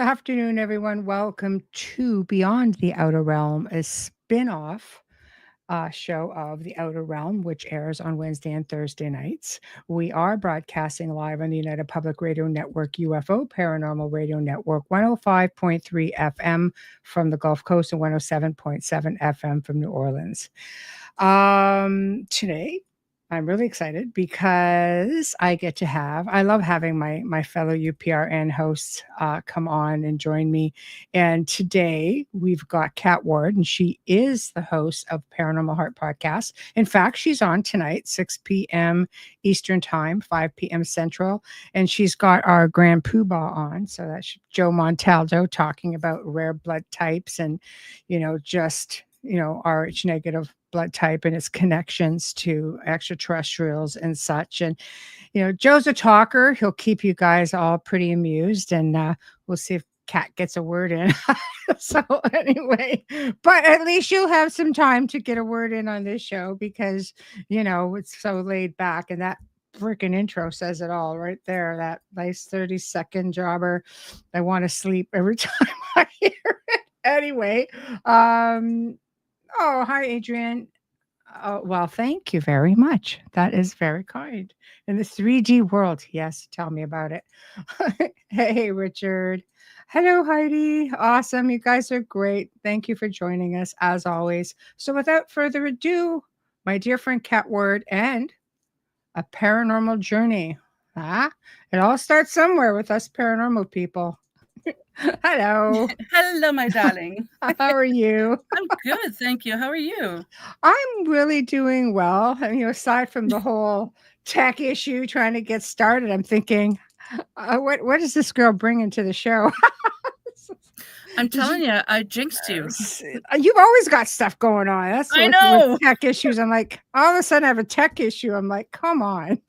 afternoon, everyone. Welcome to Beyond the Outer Realm, a spin-off show of The Outer Realm, which airs on Wednesday and Thursday nights. We are broadcasting live on the United Public Radio Network UFO Paranormal Radio Network 105.3 FM from the Gulf Coast and 107.7 FM from New Orleans. Today, I'm really excited because I love having my fellow UPRN hosts come on and join me. And today we've got Kat Ward, and she is the host of Paranormal Heart Podcast. In fact, she's on tonight, 6 p.m. Eastern Time, 5 p.m. Central. And she's got our Grand Poobah on. So that's Joe Montaldo talking about rare blood types and, Rh negative blood type and its connections to extraterrestrials and such. And, Joe's a talker. He'll keep you guys all pretty amused, and we'll see if Kat gets a word in. So anyway, but at least you'll have some time to get a word in on this show because, it's so laid back, and that freaking intro says it all right there. That nice 30-second jobber. I want to sleep every time I hear it. Anyway, oh, hi, Adrian. Oh, well, thank you very much. That is very kind. In the 3D world, yes, tell me about it. Hey, Richard. Hello, Heidi. Awesome. You guys are great. Thank you for joining us, as always. So without further ado, my dear friend Kat Ward and a paranormal journey. It all starts somewhere with us paranormal people. Hello. Hello, my darling. How are you? I'm good, thank you. How are you? I'm really doing well. I mean, aside from the whole tech issue trying to get started, I'm thinking, what is this girl bringing to the show? I'm telling you, I jinxed you. You've always got stuff going on. That's I know. With tech issues. I'm like, all of a sudden I have a tech issue. I'm like, come on.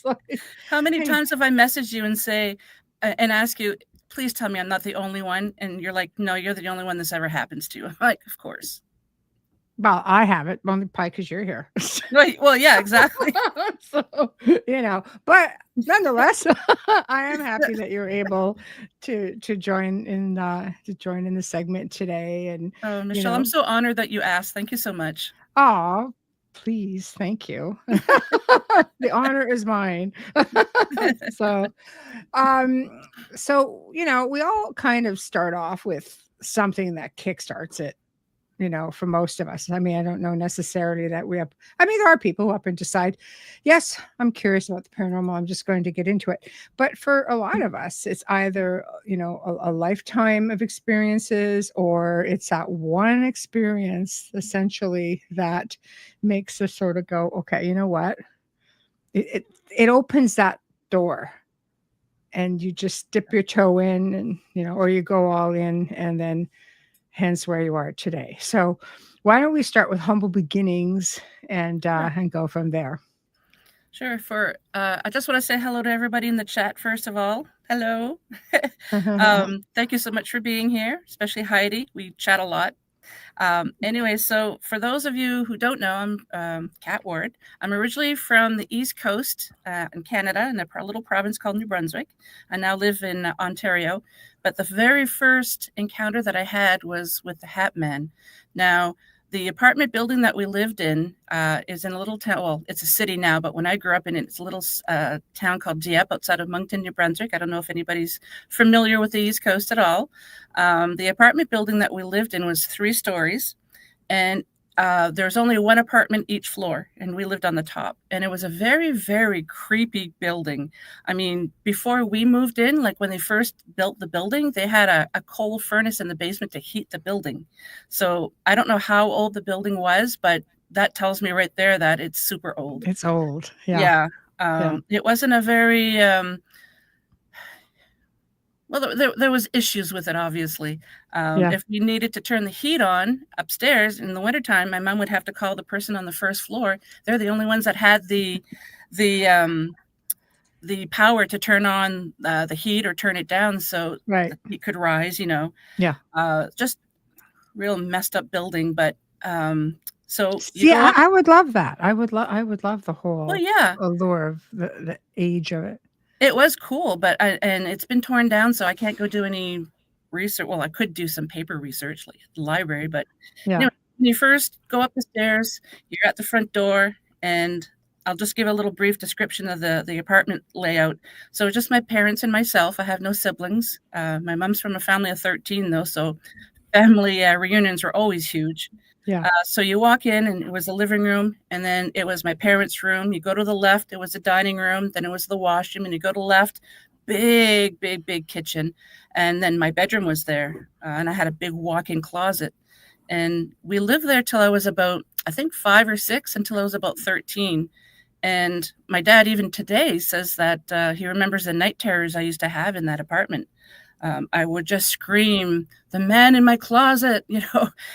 Like, how many times have I messaged you and ask you, please tell me I'm not the only one? And you're like, no, you're the only one this ever happens to. I'm like, of course. Well, I have it, only probably because you're here. Right. Well, yeah, exactly. So, but nonetheless, I am happy that you're able to join in the segment today. And Michelle, I'm so honored that you asked. Thank you so much. Oh, please, thank you. The honor is mine. So we all kind of start off with something that kickstarts it, for most of us. I mean, I don't know necessarily that there are people who up and decide, yes, I'm curious about the paranormal, I'm just going to get into it. But for a lot of us, it's either, a lifetime of experiences, or it's that one experience essentially that makes us sort of go, okay, you know what? It opens that door, and you just dip your toe in, and, or you go all in, and then hence where you are today. So why don't we start with humble beginnings and go from there? Sure. I just want to say hello to everybody in the chat, first of all. Hello. Thank you so much for being here, especially Heidi. We chat a lot. Anyway, so for those of you who don't know, I'm Kat Ward. I'm originally from the East Coast in Canada, in a little province called New Brunswick. I now live in Ontario. But the very first encounter that I had was with the Hat Man. Now, the apartment building that we lived in is in a little town. Well, it's a city now, but when I grew up in it, it's a little town called Dieppe outside of Moncton, New Brunswick. I don't know if anybody's familiar with the East Coast at all. The apartment building that we lived in was 3 stories, and there's only one apartment each floor, and we lived on the top. And it was a very, very creepy building. I mean, before we moved in, like when they first built the building, they had a coal furnace in the basement to heat the building. So I don't know how old the building was, but that tells me right there that it's super old. It's old. Yeah. It wasn't a very... Well, there was issues with it, obviously. If we needed to turn the heat on upstairs in the wintertime, my mom would have to call the person on the first floor. They're the only ones that had the power to turn on the heat or turn it down so the heat could rise, Yeah. Just real messed up building. But so I would love that. I would love the whole allure of the age of it. It was cool, but and it's been torn down, so I can't go do any research. Well, I could do some paper research like at the library, but Yeah. anyway, when you first go up the stairs, you're at the front door, and I'll just give a little brief description of the apartment layout. So just my parents and myself. I have no siblings. My mom's from a family of 13, though, so family reunions were always huge. Yeah. So you walk in, and it was the living room, and then it was my parents' room. You go to the left, it was the dining room, then it was the washroom, and you go to the left, big, big, big kitchen. And then my bedroom was there, and I had a big walk-in closet. And we lived there till I was about, I think, 5 or 6, until I was about 13. And my dad, even today, says that he remembers the night terrors I used to have in that apartment. I would just scream, "The man in my closet,"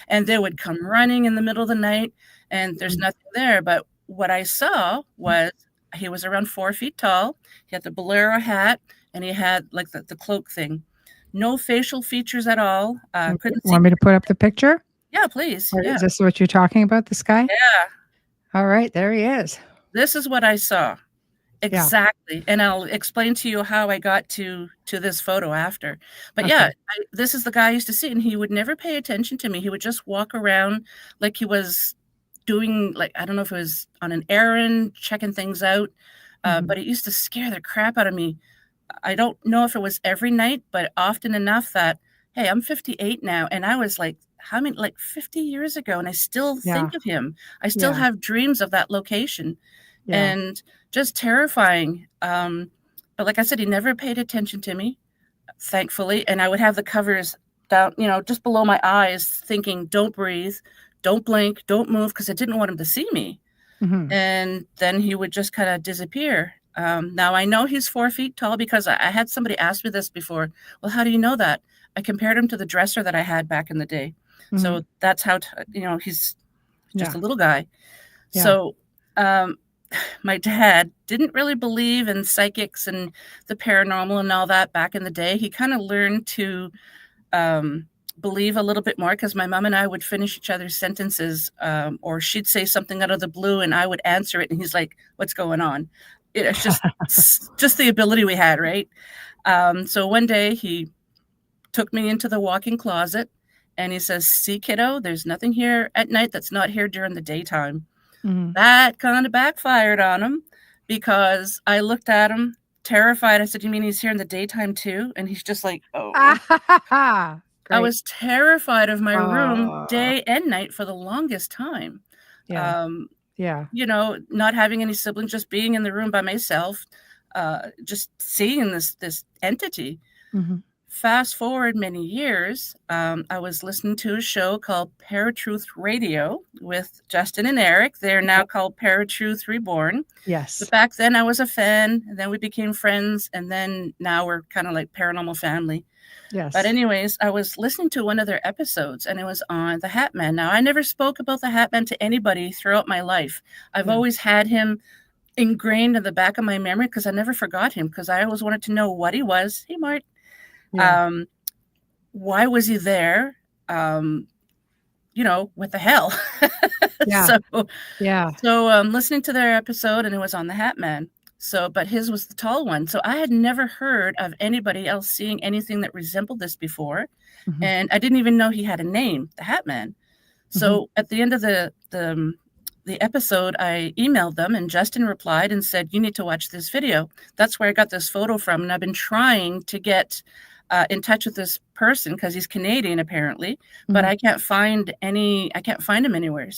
and they would come running in the middle of the night, and there's nothing there. But what I saw was he was around 4 feet tall. He had the bolero hat, and he had like the cloak thing. No facial features at all. Couldn't see. Want me to put up the picture? Yeah, please. Or Yeah. is this what you're talking about, this guy? Yeah. All right, there he is. This is what I saw. Exactly. And I'll explain to you how I got to this photo after. But Okay. this is the guy I used to see, and he would never pay attention to me. He would just walk around like he was doing, like, I don't know if it was on an errand, checking things out. But it used to scare the crap out of me. I don't know if it was every night, but often enough that, hey, I'm 58 now, and I was like, how many, like 50 years ago, and I still think of him. I still have dreams of that location. Yeah. And just terrifying. But like I said, he never paid attention to me, thankfully. And I would have the covers down, just below my eyes, thinking, don't breathe, don't blink, don't move, because I didn't want him to see me. And then he would just kind of disappear. Now I know he's 4 feet tall because I had somebody ask me this before. Well, how do you know that? I compared him to the dresser that I had back in the day. So that's how, he's just a little guy. Yeah. So, my dad didn't really believe in psychics and the paranormal and all that back in the day. He kind of learned to believe a little bit more because my mom and I would finish each other's sentences, or she'd say something out of the blue and I would answer it, and he's like, "What's going on?" It's just the ability we had, right? So one day he took me into the walk-in closet and he says, "See, kiddo, there's nothing here at night that's not here during the daytime." That kind of backfired on him because I looked at him terrified. I said, "You mean he's here in the daytime too?" And he's just like, "Oh." I was terrified of my room day and night for the longest time. Not having any siblings, just being in the room by myself, just seeing this entity. Fast forward many years, I was listening to a show called Paratruth Radio with Justin and Eric. They're now called Paratruth Reborn. Yes. But back then I was a fan, and then we became friends, and then now we're kind of like paranormal family. Yes. But anyways, I was listening to one of their episodes, and it was on the Hat Man. Now, I never spoke about the Hat Man to anybody throughout my life. I've always had him ingrained in the back of my memory because I never forgot him, because I always wanted to know what he was. Hey, Mart. Why was he there? What the hell? So listening to their episode, and it was on the Hat Man. But his was the tall one. So I had never heard of anybody else seeing anything that resembled this before. And I didn't even know he had a name, the Hat Man. So at the end of the episode, I emailed them, and Justin replied and said, "You need to watch this video." That's where I got this photo from. And I've been trying to get in touch with this person because he's Canadian apparently, but I can't find him anywhere.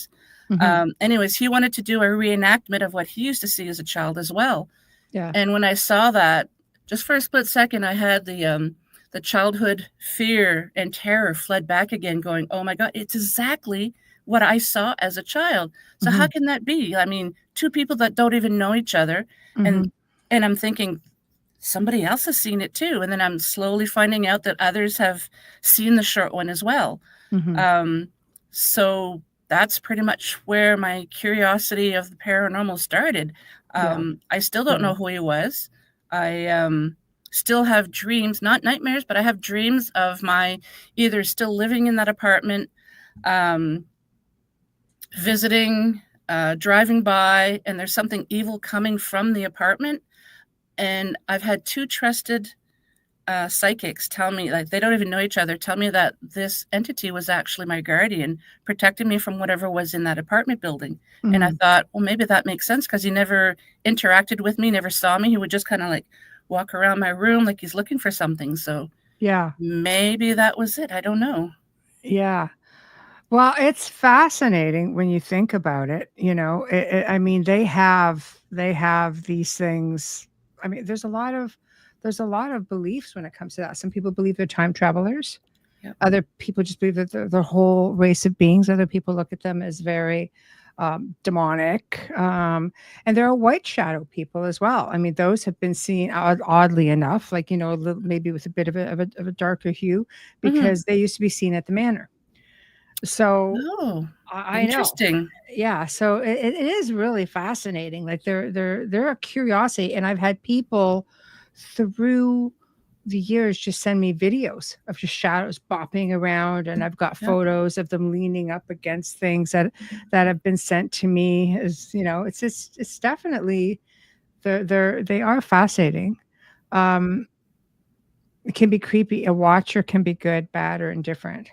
Anyways, he wanted to do a reenactment of what he used to see as a child as well. And when I saw that, just for a split second, I had the childhood fear and terror fled back again, going, "Oh my God, it's exactly what I saw as a child." So how can that be? I mean, two people that don't even know each other. And I'm thinking, somebody else has seen it too. And then I'm slowly finding out that others have seen the short one as well. So that's pretty much where my curiosity of the paranormal started. I still don't know who he was. I still have dreams, not nightmares, but I have dreams of my either still living in that apartment, visiting, driving by, and there's something evil coming from the apartment. And I've had two trusted psychics tell me, like, they don't even know each other, tell me that this entity was actually my guardian, protecting me from whatever was in that apartment building. Mm-hmm. And I thought, well, maybe that makes sense, because he never interacted with me, never saw me. He would just kind of like walk around my room like he's looking for something. So yeah, maybe that was it. I don't know. Yeah. Well, it's fascinating when you think about it. I mean, they have these things. I mean, there's a lot of beliefs when it comes to that. Some people believe they're time travelers. Yep. Other people just believe that they're the whole race of beings. Other people look at them as very demonic. And there are white shadow people as well. I mean, those have been seen oddly enough, like, maybe with a bit of a darker hue, because they used to be seen at the manor. So I interesting. know. Yeah. So it is really fascinating. Like they're a curiosity. And I've had people through the years just send me videos of just shadows bopping around, and I've got photos of them leaning up against things that have been sent to me. It's definitely they are fascinating. It can be creepy. A watcher can be good, bad, or indifferent.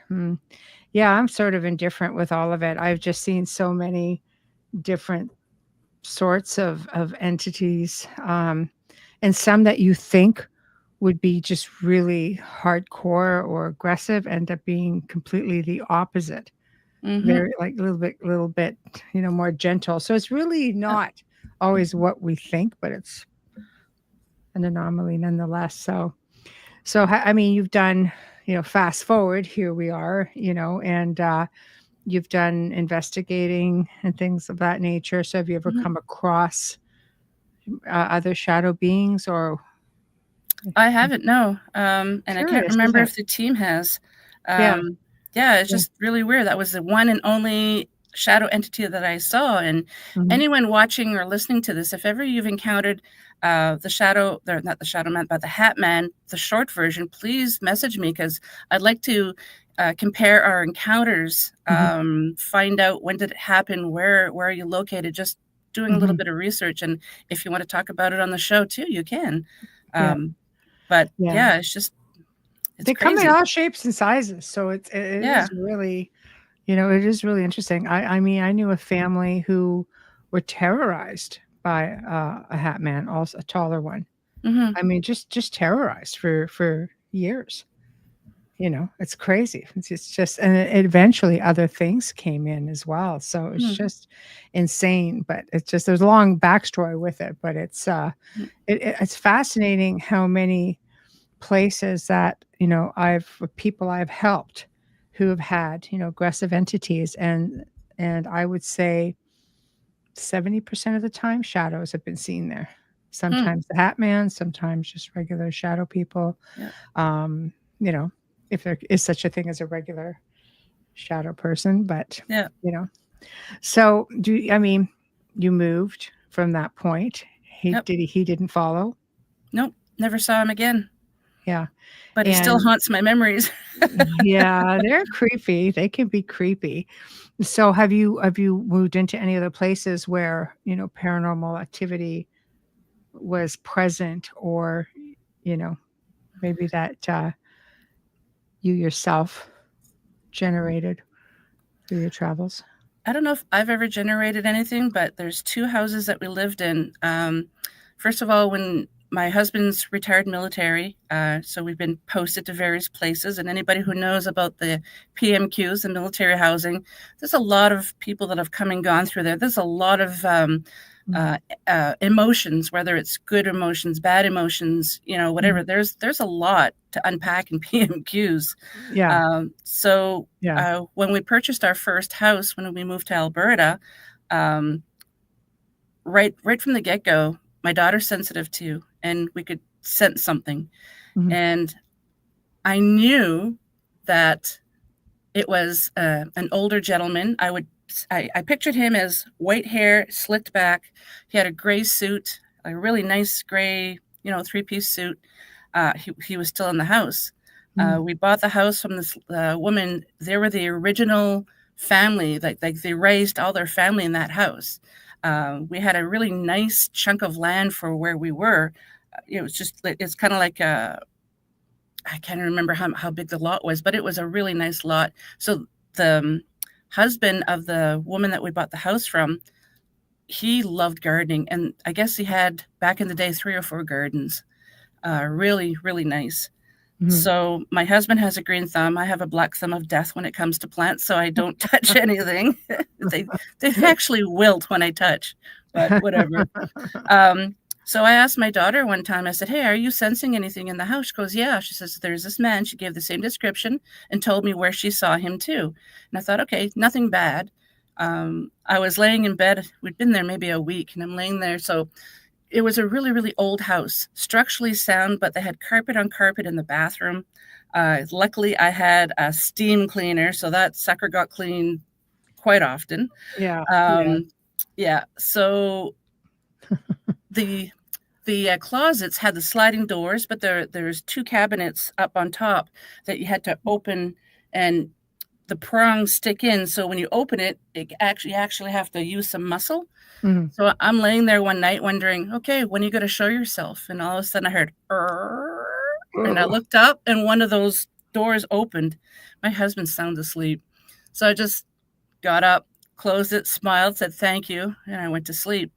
Yeah, I'm sort of indifferent with all of it. I've just seen so many different sorts of entities, and some that you think would be just really hardcore or aggressive end up being completely the opposite. Very, like, a little bit, more gentle. So it's really not always what we think, but it's an anomaly nonetheless. So I mean, you've done, fast forward, here we are, and you've done investigating and things of that nature. So have you ever come across other shadow beings? Or I haven't, no. And curious, I can't remember if the team has. It's just really weird. That was the one and only shadow entity that I saw. And anyone watching or listening to this, if ever you've encountered not the shadow man, but the hat man, the short version, please message me, because I'd like to compare our encounters, find out when did it happen, where are you located, just doing a little bit of research. And if you want to talk about it on the show too, you can. But it's just, they crazy. Come in all shapes and sizes. So it is really, it is really interesting. I mean, I knew a family who were terrorized by a hat man, also a taller one. I mean, just terrorized for years. It's crazy. It's just, and eventually other things came in as well. So it's just insane. But it's just, there's a long backstory with it. But it's it's fascinating how many places that people I've helped who have had aggressive entities, and I would say 70% of the time shadows have been seen there. Sometimes the hat man, sometimes just regular shadow people. If there is such a thing as a regular shadow person, but so you moved from that point. He didn't follow? Nope, never saw him again. Yeah. But he still haunts my memories. Yeah, they're creepy. They can be creepy. So have you moved into any other places where, paranormal activity was present, or, maybe that you yourself generated through your travels? I don't know if I've ever generated anything, but there's 2 houses that we lived in. First of all, when my husband's retired military, so we've been posted to various places. And anybody who knows about the PMQs, the military housing, there's a lot of people that have come and gone through there. There's a lot of emotions, whether it's good emotions, bad emotions, whatever. There's a lot to unpack in PMQs. When we purchased our first house, when we moved to Alberta, right from the get-go, my daughter's sensitive too, and we could sense something. And I knew that it was an older gentleman. I pictured him as white hair, slicked back. He had a gray suit, a really nice gray, 3-piece suit. He was still in the house. We bought the house from this woman. They were the original family. Like they raised all their family in that house. We had a really nice chunk of land for where we were. It was just, it's kind of like I can't remember how big the lot was, but it was a really nice lot. So the husband of the woman that we bought the house from, he loved gardening, and I guess he had back in the day 3 or 4 gardens. Really, really nice. So my husband has a green thumb. I have a black thumb of death when it comes to plants, so I don't touch anything. They actually wilt when I touch, but whatever. So I asked my daughter one time, I said, "Hey, are you sensing anything in the house?" She goes, "Yeah." She says, "There's this man." She gave the same description and told me where she saw him too. And I thought, okay, nothing bad. I was laying in bed. We'd been there maybe a week, and I'm laying there. So it was a really, really old house, structurally sound, but they had carpet on carpet in the bathroom. Luckily, I had a steam cleaner, so that sucker got cleaned quite often. Yeah. Yeah. So the closets had the sliding doors, but there's 2 cabinets up on top that you had to open, and the prongs stick in. So when you open it, you actually have to use some muscle. So I'm laying there one night wondering, okay, when are you going to show yourself? And all of a sudden I heard, and I looked up and one of those doors opened. My husband's sound asleep. So I just got up, closed it, smiled, said thank you, and I went to sleep.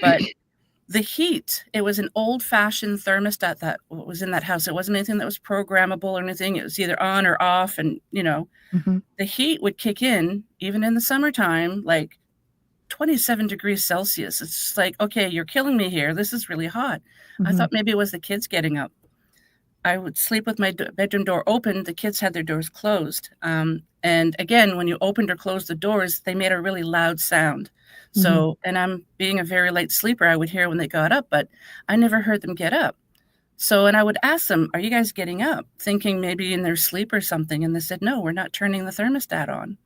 But the heat, it was an old-fashioned thermostat that was in that house. It wasn't anything that was programmable or anything. It was either on or off, and, the heat would kick in, even in the summertime, like 27 degrees Celsius. It's just like, okay, you're killing me here. This is really hot. I thought maybe it was the kids getting up. I would sleep with my bedroom door open. The kids had their doors closed. And again, when you opened or closed the doors, they made a really loud sound. So, and I'm being a very light sleeper, I would hear when they got up, but I never heard them get up. So, and I would ask them, "Are you guys getting up?" Thinking maybe in their sleep or something. And they said, "No, we're not turning the thermostat on."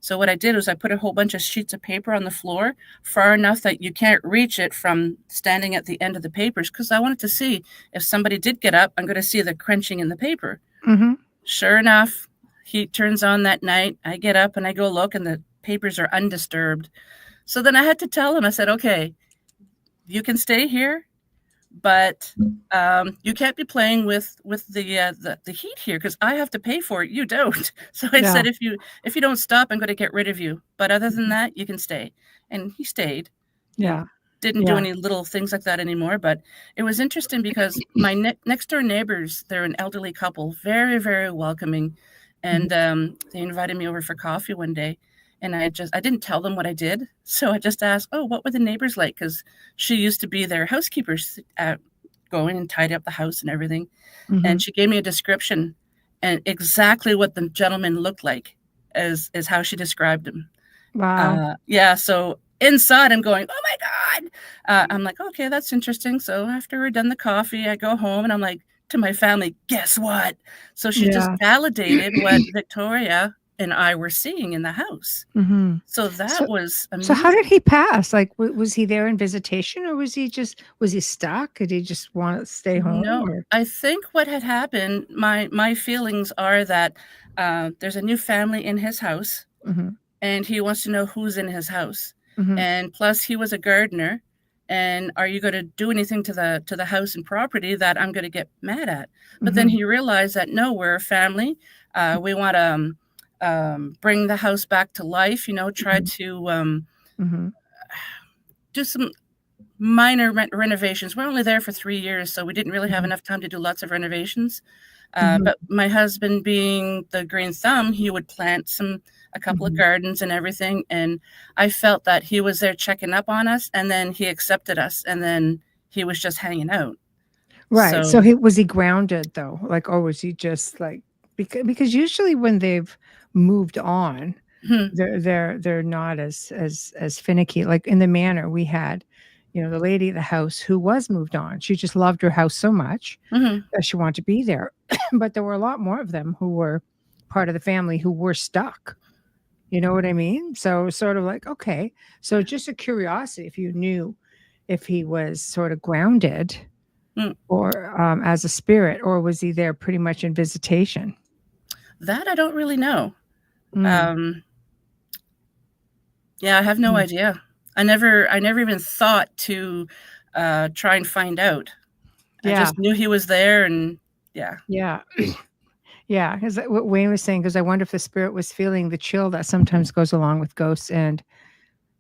So what I did was I put a whole bunch of sheets of paper on the floor far enough that you can't reach it from standing at the end of the papers, because I wanted to see if somebody did get up, I'm going to see the crunching in the paper. Sure enough, heat turns on that night. I get up and I go look, and the papers are undisturbed. So then I had to tell him, I said, "Okay, you can stay here, but you can't be playing with the heat here, because I have to pay for it. You don't." So I said, if you don't stop, I'm going to get rid of you. But other than that, you can stay. And he stayed. Yeah. Didn't do any little things like that anymore. But it was interesting because my next door neighbors, they're an elderly couple, very, very welcoming. And they invited me over for coffee one day. And I didn't tell them what I did. So I just asked, "Oh, what were the neighbors like?" Because she used to be their housekeeper, going and tidy up the house and everything. And she gave me a description, and exactly what the gentleman looked like is how she described him. Wow. Yeah. So inside I'm going, "Oh my God." I'm like, okay, that's interesting. So after we're done the coffee, I go home and I'm like to my family, "Guess what?" So she just validated what Victoria and I were seeing in the house. So that was amazing. So how did he pass? Like, was he there in visitation, or was he stuck? Did he just want to stay home? No, I think what had happened, my feelings are that there's a new family in his house, and he wants to know who's in his house. And plus he was a gardener, and are you going to do anything to the house and property that I'm going to get mad at? But then he realized that, no, we're a family. We want to bring the house back to life, try to do some minor renovations. We're only there for 3 years, so we didn't really have enough time to do lots of renovations. But my husband, being the green thumb, he would plant a couple of gardens and everything. And I felt that he was there checking up on us, and then he accepted us, and then he was just hanging out. Right. So was he grounded though? Like, or was he just like, because usually when they've moved on, they're not as finicky. Like in the manor we had, the lady of the house who was moved on. She just loved her house so much that she wanted to be there. But there were a lot more of them who were part of the family who were stuck. You know what I mean? So sort of like, okay. So just a curiosity, if you knew if he was sort of grounded or as a spirit, or was he there pretty much in visitation? That I don't really know. Yeah, I have no idea. I never even thought to try and find out. I just knew he was there, and yeah. Yeah, because what Wayne was saying, because I wonder if the spirit was feeling the chill that sometimes goes along with ghosts and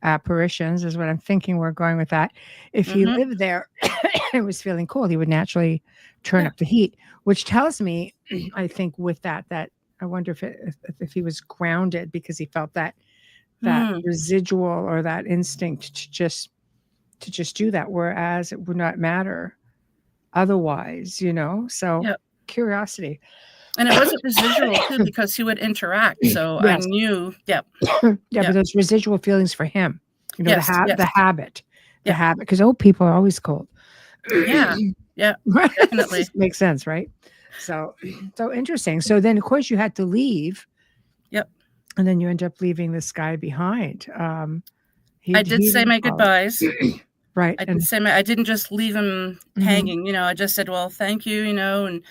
apparitions, is what I'm thinking. We're going with that. If he Mm-hmm. lived there and was feeling cold, he would naturally turn Yeah. up the heat, which tells me, I think, with that I wonder if he was grounded because he felt that Mm. residual or that instinct to just do that, whereas it would not matter otherwise, So Yeah. curiosity. And it wasn't residual too, because he would interact. So I Yes. knew, Yeah, Yeah. but those residual feelings for him, Yes, the yes. habit, Yeah. because old people are always cold. Yeah. Yeah. Definitely. Makes sense, right? So interesting. So then, of course, you had to leave. Yep. And then you end up leaving this guy behind. I did say my goodbyes. Right. I didn't just leave him hanging, I just said, well, thank you, and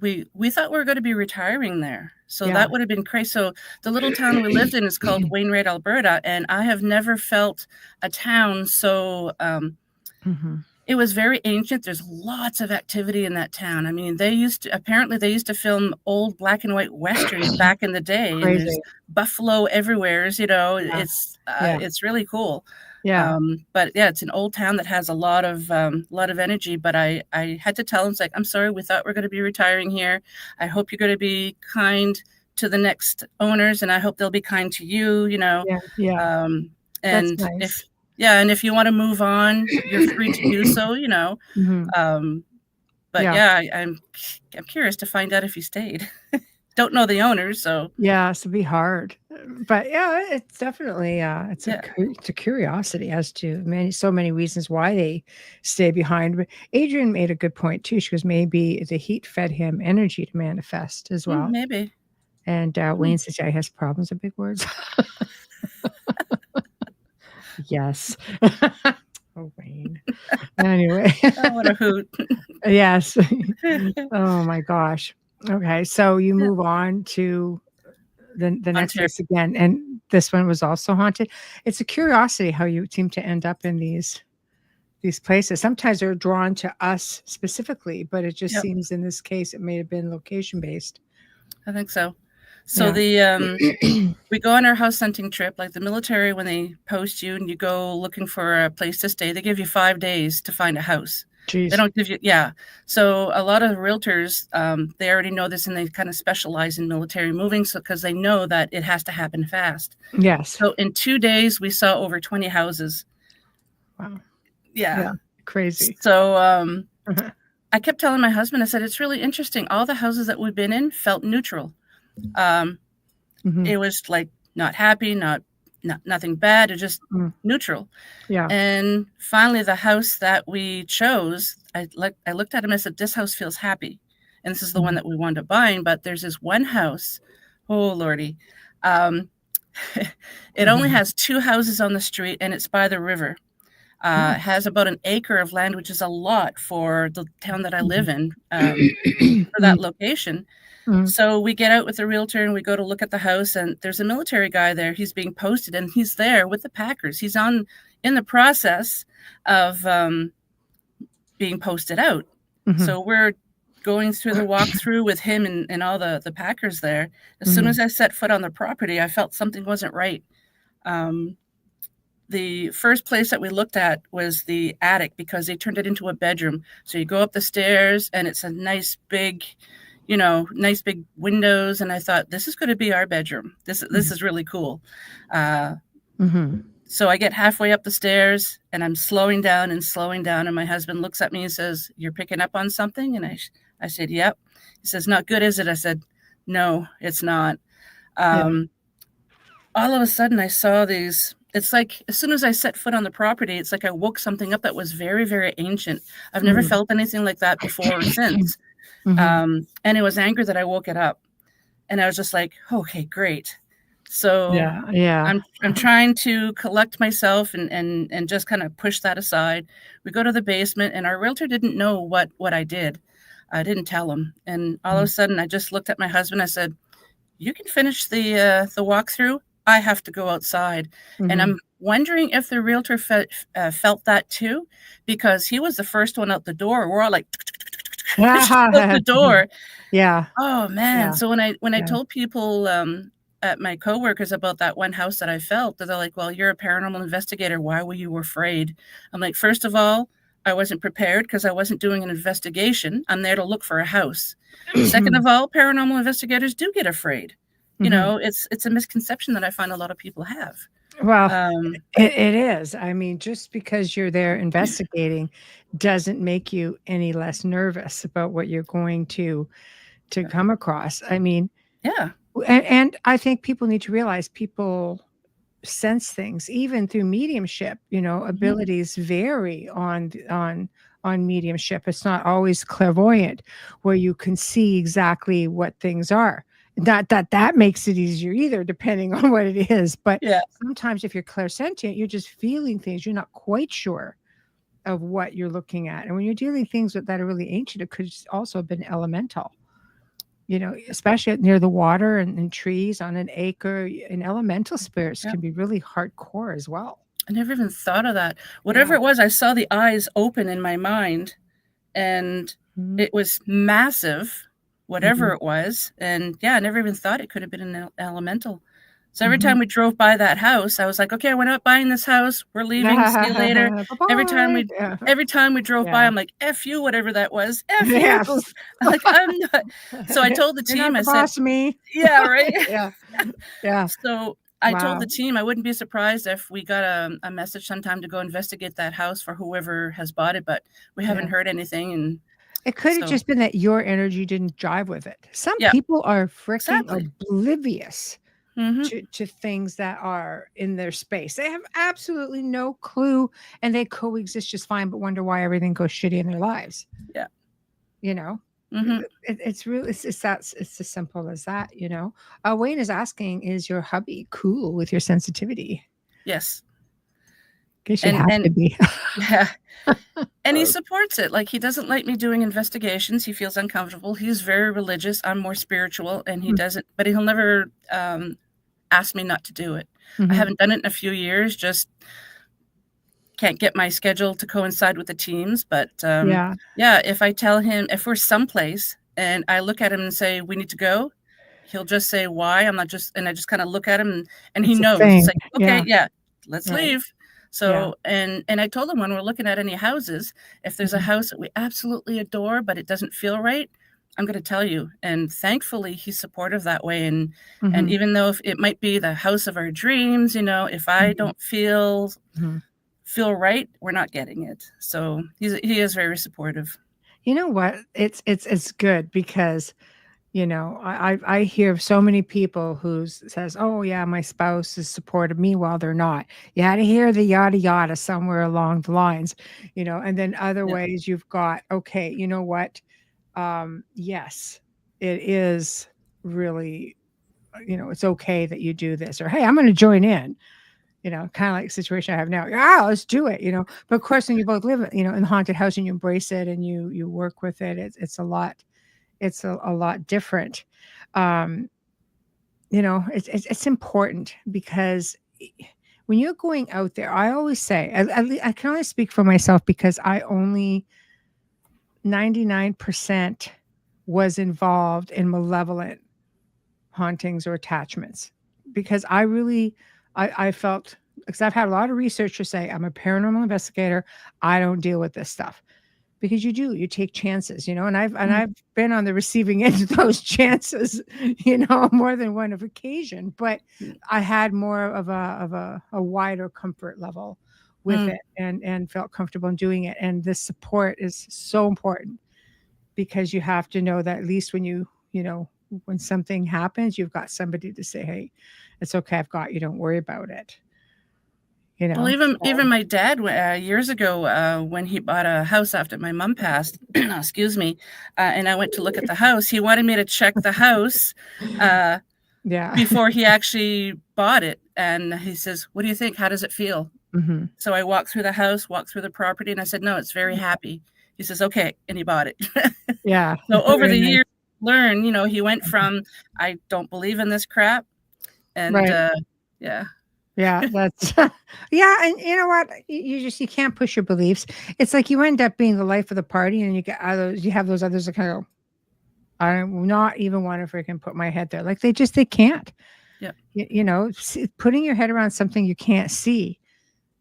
we thought we were going to be retiring there. So that would have been crazy. So the little town we lived in is called Wainwright, Alberta, and I have never felt a town so it was very ancient. There's lots of activity in that town. I mean, they used to film old black and white westerns back in the day. Crazy. And there's buffalo everywhere, it's really cool. Yeah. But yeah, it's an old town that has a lot of energy. But I had to tell him, it's like, I'm sorry, we thought we are going to be retiring here. I hope you're going to be kind to the next owners, and I hope they'll be kind to you. Yeah. And that's nice. if you want to move on, you're free to do so. But I'm curious to find out if he stayed. Don't know the owners, so it'd be hard. But it's definitely it's a curiosity as to so many reasons why they stay behind. But Adrian made a good point too. She goes, maybe the heat fed him energy to manifest as well. Maybe. And Wayne says, he has problems with big words. Yes. Oh, Wayne. Anyway. Oh, what a hoot. Yes. Oh my gosh. Okay, so you move on to the next place again, and this one was also haunted. It's a curiosity how you seem to end up in these places. Sometimes they're drawn to us specifically, but it just seems in this case it may have been location based. I think so. So we go on our house hunting trip, like the military, when they post you and you go looking for a place to stay, they give you 5 days to find a house. Jeez. They don't give you, So a lot of realtors, they already know this, and they kind of specialize in military moving, so because they know that it has to happen fast. Yes. So in 2 days, we saw over 20 houses. Wow. Yeah. Crazy. So I kept telling my husband, I said, it's really interesting. All the houses that we've been in felt neutral. It was like not happy, nothing bad. It just neutral. Yeah. And finally, the house that we chose, I looked at him and I said, this house feels happy. And this is the one that we wound up buying. But there's this one house. Oh, Lordy. It only has 2 houses on the street, and it's by the river. It has about an acre of land, which is a lot for the town that I live in, for that location. So we get out with the realtor and we go to look at the house, and there's a military guy there. He's being posted, and he's there with the Packers. He's in the process of being posted out. So we're going through the walkthrough with him and all the Packers there. As soon as I set foot on the property, I felt something wasn't right. The first place that we looked at was the attic, because they turned it into a bedroom. So you go up the stairs, and it's a nice big windows. And I thought, this is going to be our bedroom. This is really cool. So I get halfway up the stairs, and I'm slowing down. And my husband looks at me and says, you're picking up on something? And I said, yep. He says, not good, is it? I said, no, it's not. All of a sudden I saw these. It's like, as soon as I set foot on the property, it's like I woke something up that was very, very ancient. I've never felt anything like that before or since. And it was anger that I woke it up, and I was just like, okay, great. So I'm trying to collect myself and just kind of push that aside. We go to the basement, and our realtor didn't know what I did. I didn't tell him. And all of a sudden I just looked at my husband. I said, you can finish the walkthrough. I have to go outside. And I'm wondering if the realtor felt that too, because he was the first one out the door. We're all like, She closed the door. Yeah. Oh man. Yeah. So when I Yeah. told people at my coworkers about that one house that I felt, they're like, well, you're a paranormal investigator. Why were you afraid? I'm like, first of all, I wasn't prepared because I wasn't doing an investigation. I'm there to look for a house. Second of all, paranormal investigators do get afraid. You know, it's a misconception that I find a lot of people have. Well, it is. I mean, just because you're there investigating doesn't make you any less nervous about what you're going to come across. I mean, yeah. And I think people need to realize people sense things even through mediumship. You know, abilities vary on mediumship. It's not always clairvoyant where you can see exactly what things are. Not that makes it easier either, depending on what it is. But sometimes if you're clairsentient, you're just feeling things. You're not quite sure of what you're looking at. And when you're dealing things that are really ancient, it could also have been elemental. You know, especially near the water and trees on an acre, and elemental spirits can be really hardcore as well. I never even thought of that. Whatever it was, I saw the eyes open in my mind, and it was massive, whatever it was. And I never even thought it could have been an elemental. So every time we drove by that house, I was like, okay, we're not buying this house. We're leaving. See you later. Every time we drove by, I'm like, F you, whatever that was. F you. Like, I'm not. So I told the team, I said, me. Yeah, right. Yeah. So I told the team I wouldn't be surprised if we got a message sometime to go investigate that house for whoever has bought it, but we haven't heard anything. And it could have just been that your energy didn't jive with it. Some people are freaking oblivious to things that are in their space. They have absolutely no clue, and they coexist just fine, but wonder why everything goes shitty in their lives. Yeah. You know, it's really, it's as simple as that, you know. Wayne is asking, is your hubby cool with your sensitivity? Yes. Guess you have to be. Yeah. And he supports it. Like, he doesn't like me doing investigations. He feels uncomfortable. He's very religious. I'm more spiritual, and he doesn't, but he'll never ask me not to do it. I haven't done it in a few years, just can't get my schedule to coincide with the teams. But if I tell him, if we're someplace and I look at him and say, we need to go, he'll just say, why? And I just kind of look at him, and he knows. It's like, okay, let's leave. So, and I told him, when we're looking at any houses, if there's a house that we absolutely adore, but it doesn't feel right, I'm going to tell you. And thankfully, he's supportive that way. And even though if it might be the house of our dreams, you know, if I don't feel right, we're not getting it. So he is very supportive. You know what? It's good because, you know, I hear so many people who says, oh yeah, my spouse has supported me while they're not. You had to hear the yada yada somewhere along the lines, you know. And then other ways you've got, okay, you know what? Yes, it is really, you know, it's okay that you do this, or hey, I'm going to join in, you know, kind of like the situation I have now. Let's do it, you know. But of course, when you both live, you know, in the haunted house and you embrace it and you work with it, it's a lot. It's a lot different. You know, it's important because when you're going out there, I always say, I can only speak for myself because I only 99% was involved in malevolent hauntings or attachments, because I felt, because I've had a lot of researchers say I'm a paranormal investigator, I don't deal with this stuff. Because you take chances, you know, and I've been on the receiving end of those chances, you know, more than one of occasion, but I had more of a wider comfort level with it and felt comfortable in doing it. And this support is so important, because you have to know that at least when you know, when something happens, you've got somebody to say, hey, it's okay, I've got you, don't worry about it. You know, well, even my dad years ago, when he bought a house after my mom passed, excuse me, and I went to look at the house, he wanted me to check the house before he actually bought it. And he says, what do you think? How does it feel? So I walked through the house, walked through the property, and I said, no, it's very happy. He says, okay. And he bought it. So over the years, learn, you know, he went from, I don't believe in this crap. And Yeah, that's yeah, and you know what? You can't push your beliefs. It's like you end up being the life of the party, and you get others. You have those others that kind of go, I do not even want to freaking put my head there. Like they can't. Yeah. Putting your head around something you can't see.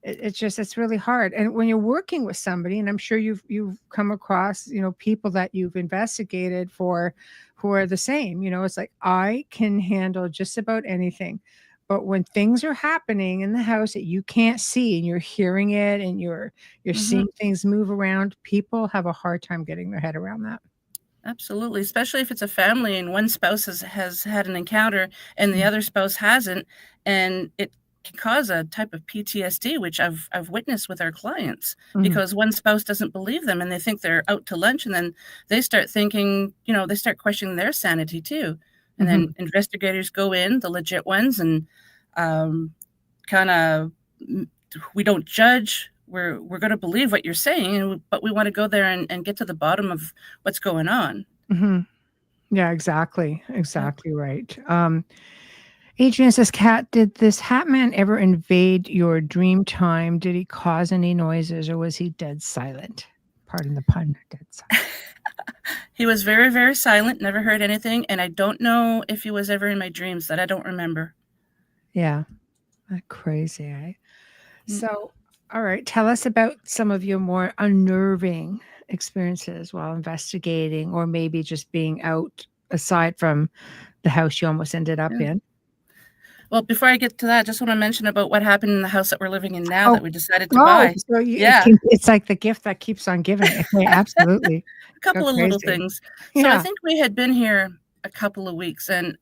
It's really hard. And when you're working with somebody, and I'm sure you've come across people that you've investigated for who are the same. It's like I can handle just about anything. But when things are happening in the house that you can't see and you're hearing it and you're seeing things move around, people have a hard time getting their head around that. Absolutely, especially if it's a family and one spouse has had an encounter and the other spouse hasn't, and it can cause a type of PTSD, which I've witnessed with our clients, because one spouse doesn't believe them and they think they're out to lunch, and then they start thinking, they start questioning their sanity too. And then investigators go in, the legit ones, and kind of, we don't judge. We're going to believe what you're saying, but we want to go there and get to the bottom of what's going on. Yeah, exactly right. Adrian says, Kat, did this hat man ever invade your dream time? Did he cause any noises, or was he dead silent? Pardon the pun, dead silent. He was very, very silent, never heard anything, and I don't know if he was ever in my dreams. That I don't remember. Yeah, that's crazy, eh? So, all right, tell us about some of your more unnerving experiences while investigating, or maybe just being out aside from the house you almost ended up in. Well, before I get to that, I just want to mention about what happened in the house that we're living in now that we decided to buy. So it's like the gift that keeps on giving. Okay, absolutely. A couple of little things. So I think we had been here a couple of weeks, and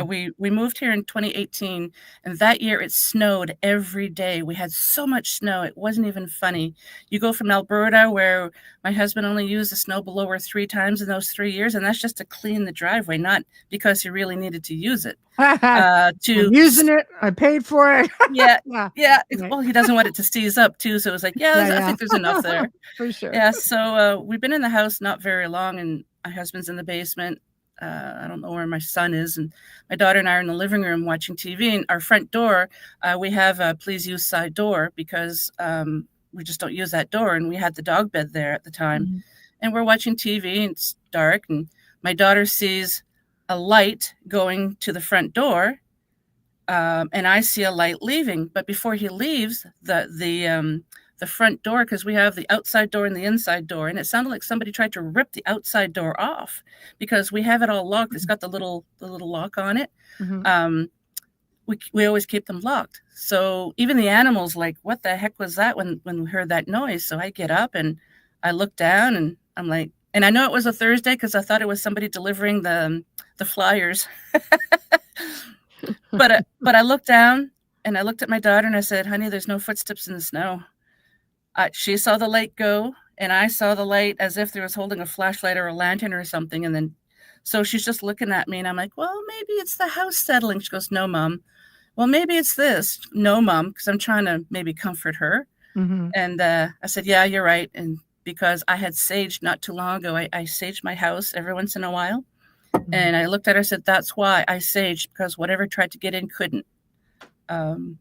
we moved here in 2018, and that year it snowed every day. We had so much snow, it wasn't even funny. You go from Alberta, where my husband only used the snow blower 3 times in those 3 years, and that's just to clean the driveway, not because he really needed to use it. I'm using it, I paid for it. Yeah. Well, he doesn't want it to seize up too, so it was like, I think there's enough there. For sure. Yeah, so we've been in the house not very long, and my husband's in the basement. I don't know where my son is, and my daughter and I are in the living room watching TV. And our front door, we have a please use side door, because we just don't use that door. And we had the dog bed there at the time, and we're watching TV, and it's dark, and my daughter sees a light going to the front door, and I see a light leaving. But before he leaves, the front door, because we have the outside door and the inside door, and it sounded like somebody tried to rip the outside door off, because we have it all locked. It's got the little lock on it. We always keep them locked. So even the animals, like, what the heck was that when we heard that noise? So I get up and I look down, and I'm like, and I know it was a Thursday because I thought it was somebody delivering the flyers. But I looked down and I looked at my daughter and I said, honey, there's no footsteps in the snow. She saw the light go, and I saw the light as if there was holding a flashlight or a lantern or something. And then, so she's just looking at me, and I'm like, well, maybe it's the house settling. She goes, no, Mom. Well, maybe it's this. No, Mom, because I'm trying to maybe comfort her. And I said, yeah, you're right. And because I had saged not too long ago, I saged my house every once in a while. And I looked at her and said, that's why I saged, because whatever tried to get in couldn't. And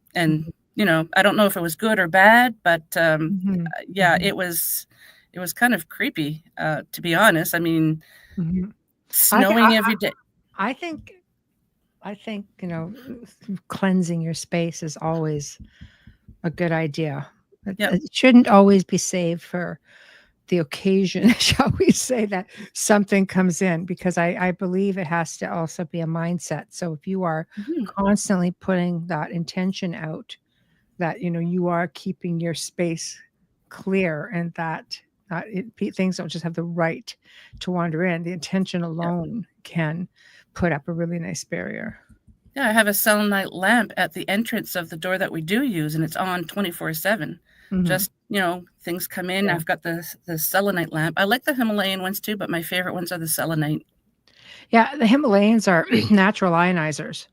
I don't know if it was good or bad, but it was kind of creepy, to be honest. I mean, snowing every day. I think cleansing your space is always a good idea. It shouldn't always be saved for the occasion, shall we say, that something comes in, because I believe it has to also be a mindset. So if you are constantly putting that intention out, that you are keeping your space clear, and that things don't just have the right to wander in, the intention alone can put up a really nice barrier. Yeah, I have a selenite lamp at the entrance of the door that we do use, and it's on 24/7. Just, things come in. I've got the selenite lamp. I like the Himalayan ones too, but my favorite ones are the selenite. Yeah, the Himalayans are natural ionizers.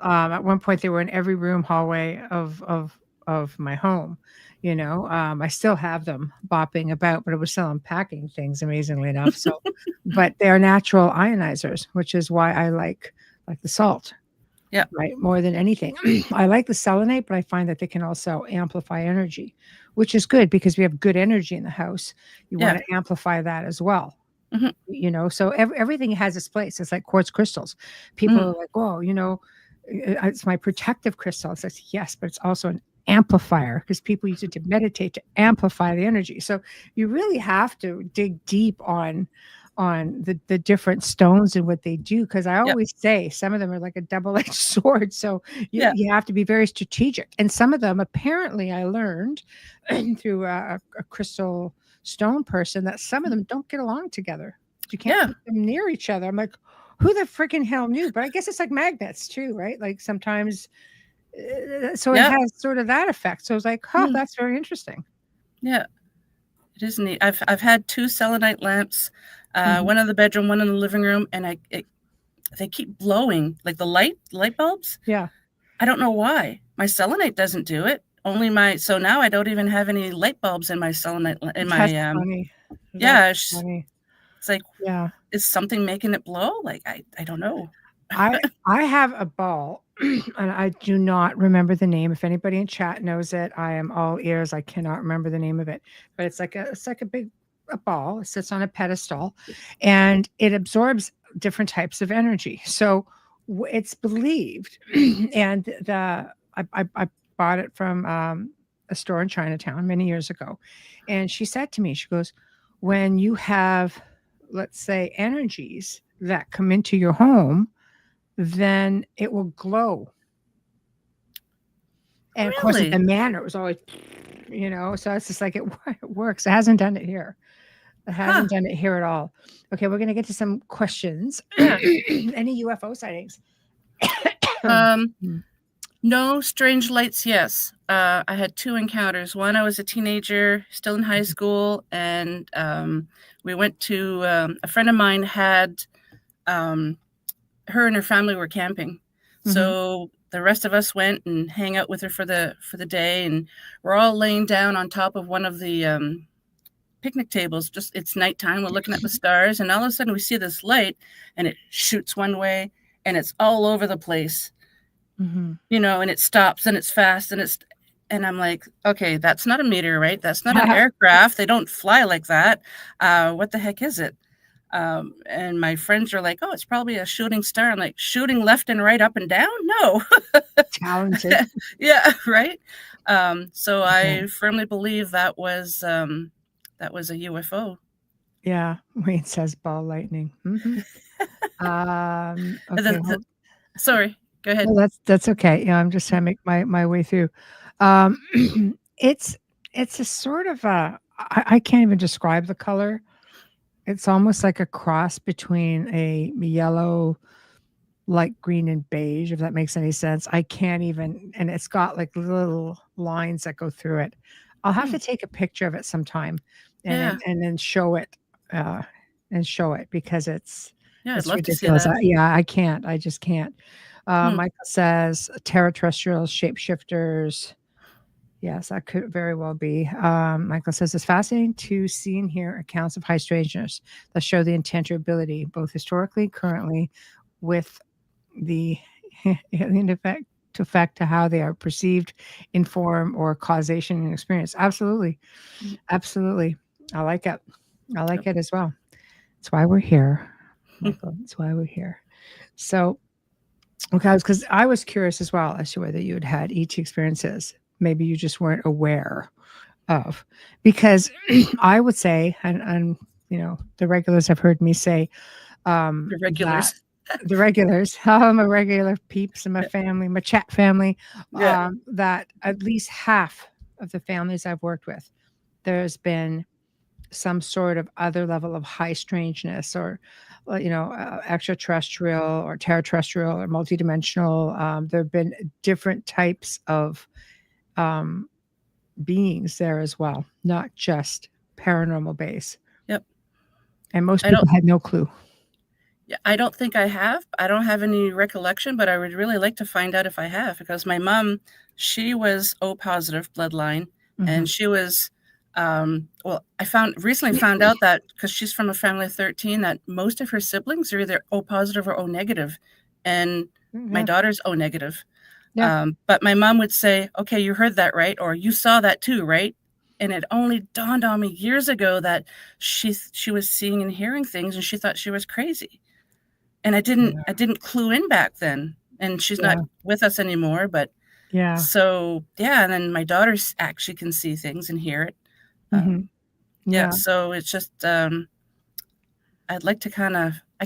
At one point, they were in every room hallway of my home. I still have them bopping about, but it was still unpacking things, amazingly enough. So, but they are natural ionizers, which is why I like the salt. Yeah. Right. More than anything. I like the selenite, but I find that they can also amplify energy, which is good because we have good energy in the house. You want Yeah. to amplify that as well. Mhm. So everything has its place. It's like quartz crystals. People Mm. are like, "Whoa, it's my protective crystal." It's like, yes, but it's also an amplifier because people use it to meditate to amplify the energy. So you really have to dig deep on the different stones and what they do, because I Yep. always say some of them are like a double-edged sword. So Yeah. you have to be very strategic. And some of them, apparently, I learned through a crystal stone person that some of them don't get along together. You can't Yeah. put them near each other. I'm like, who the freaking hell knew? But I guess it's like magnets too, right? Like sometimes, so it Yeah. has sort of that effect. So I was like, oh, Mm. that's very interesting. Yeah. It is neat. I've had 2 selenite lamps, Mhm. one in the bedroom, one in the living room, and they keep blowing, like the light bulbs. Yeah. I don't know why. My selenite doesn't do it. So now I don't even have any light bulbs in my selenite in That's my funny. yeah, That's funny. it's like, Yeah. is something making it blow? Like I don't know. I have a ball and I do not remember the name. If anybody in chat knows it, I am all ears. I cannot remember the name of it, but it's like a big a ball. It sits on a pedestal and it absorbs different types of energy. So it's believed, and I bought it from a store in Chinatown many years ago, and she said to me, she goes, when you have, let's say, energies that come into your home, then it will glow. And of course, Really? the manner was always, so it's just like it works. It hasn't done it here. It hasn't done it here at all. Okay, we're going to get to some questions. Yeah. Any UFO sightings? No strange lights, yes. I had 2 encounters. One, I was a teenager, still in high school, and we went to a friend of mine had her and her family were camping. So the rest of us went and hang out with her for the day, and we're all laying down on top of one of the picnic tables. Just it's nighttime, we're looking at the stars, and all of a sudden we see this light, and it shoots one way, and it's all over the place. And it stops, and it's fast, and I'm like, okay, that's not a meteorite, that's not an aircraft, they don't fly like that. What the heck is it? And my friends are like, oh, it's probably a shooting star. I'm like, shooting left and right, up and down? No. Talented. Yeah, right. So I firmly believe that was a UFO. Yeah, Wayne says ball lightning. Okay, sorry, go ahead. no, that's okay. Yeah, I'm just trying to make my way through. It's a sort of I can't even describe the color. It's almost like a cross between a yellow, light green, and beige, if that makes any sense. I can't even, and it's got like little lines that go through it. I'll have to take a picture of it sometime and then show it because it's I'd love ridiculous. to see that. I can't. I just can't. Michael says terrestrial shapeshifters. Yes, that could very well be. Michael says it's fascinating to see and hear accounts of high strangeness that show the intent or ability, both historically, currently, with the alien effect to how they are perceived, inform, or causation and experience. Absolutely. Absolutely. I like it. I like it as well. That's why we're here, Michael. That's why we're here. So, okay, because I was curious as well as to whether you had ET experiences. Maybe you just weren't aware of, because I would say, and the regulars have heard me say, The regulars. the regulars, I'm a regular peeps in my family, my chat family, that at least half of the families I've worked with, there's been some sort of other level of high strangeness, or extraterrestrial or terrestrial or multidimensional. There have been different types of beings there as well, not just paranormal base. Yep. And most people had no clue. Yeah, I don't think I have. I don't have any recollection, but I would really like to find out if I have, because my mom, she was O positive bloodline, and she was I recently found out that, because she's from a family of 13, that most of her siblings are either O positive or O negative, and My daughter's O negative. Yeah. But my mom would say, okay, you heard that, right? Or you saw that too, right? And it only dawned on me years ago that she was seeing and hearing things, and she thought she was crazy. And I didn't clue in back then. And she's not with us anymore, but so and then my daughter actually can see things and hear it. So it's just I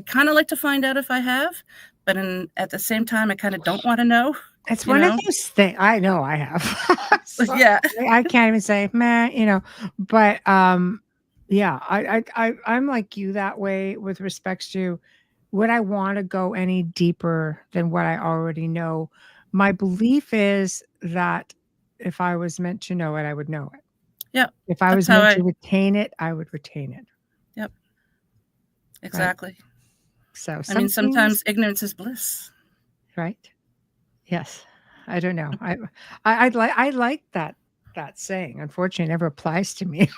kind of like to find out if I have, but at the same time I kind of don't want to know. It's one of those things. I know I have. So I can't even say, man, but I'm like you that way with respects to, would I want to go any deeper than what I already know? My belief is that if I was meant to know it, I would know it. Yeah. If I was meant to retain it, I would retain it. Yep. Exactly. Right? So I mean, sometimes ignorance is bliss. Right. Yes. I don't know. I like that saying. Unfortunately, it never applies to me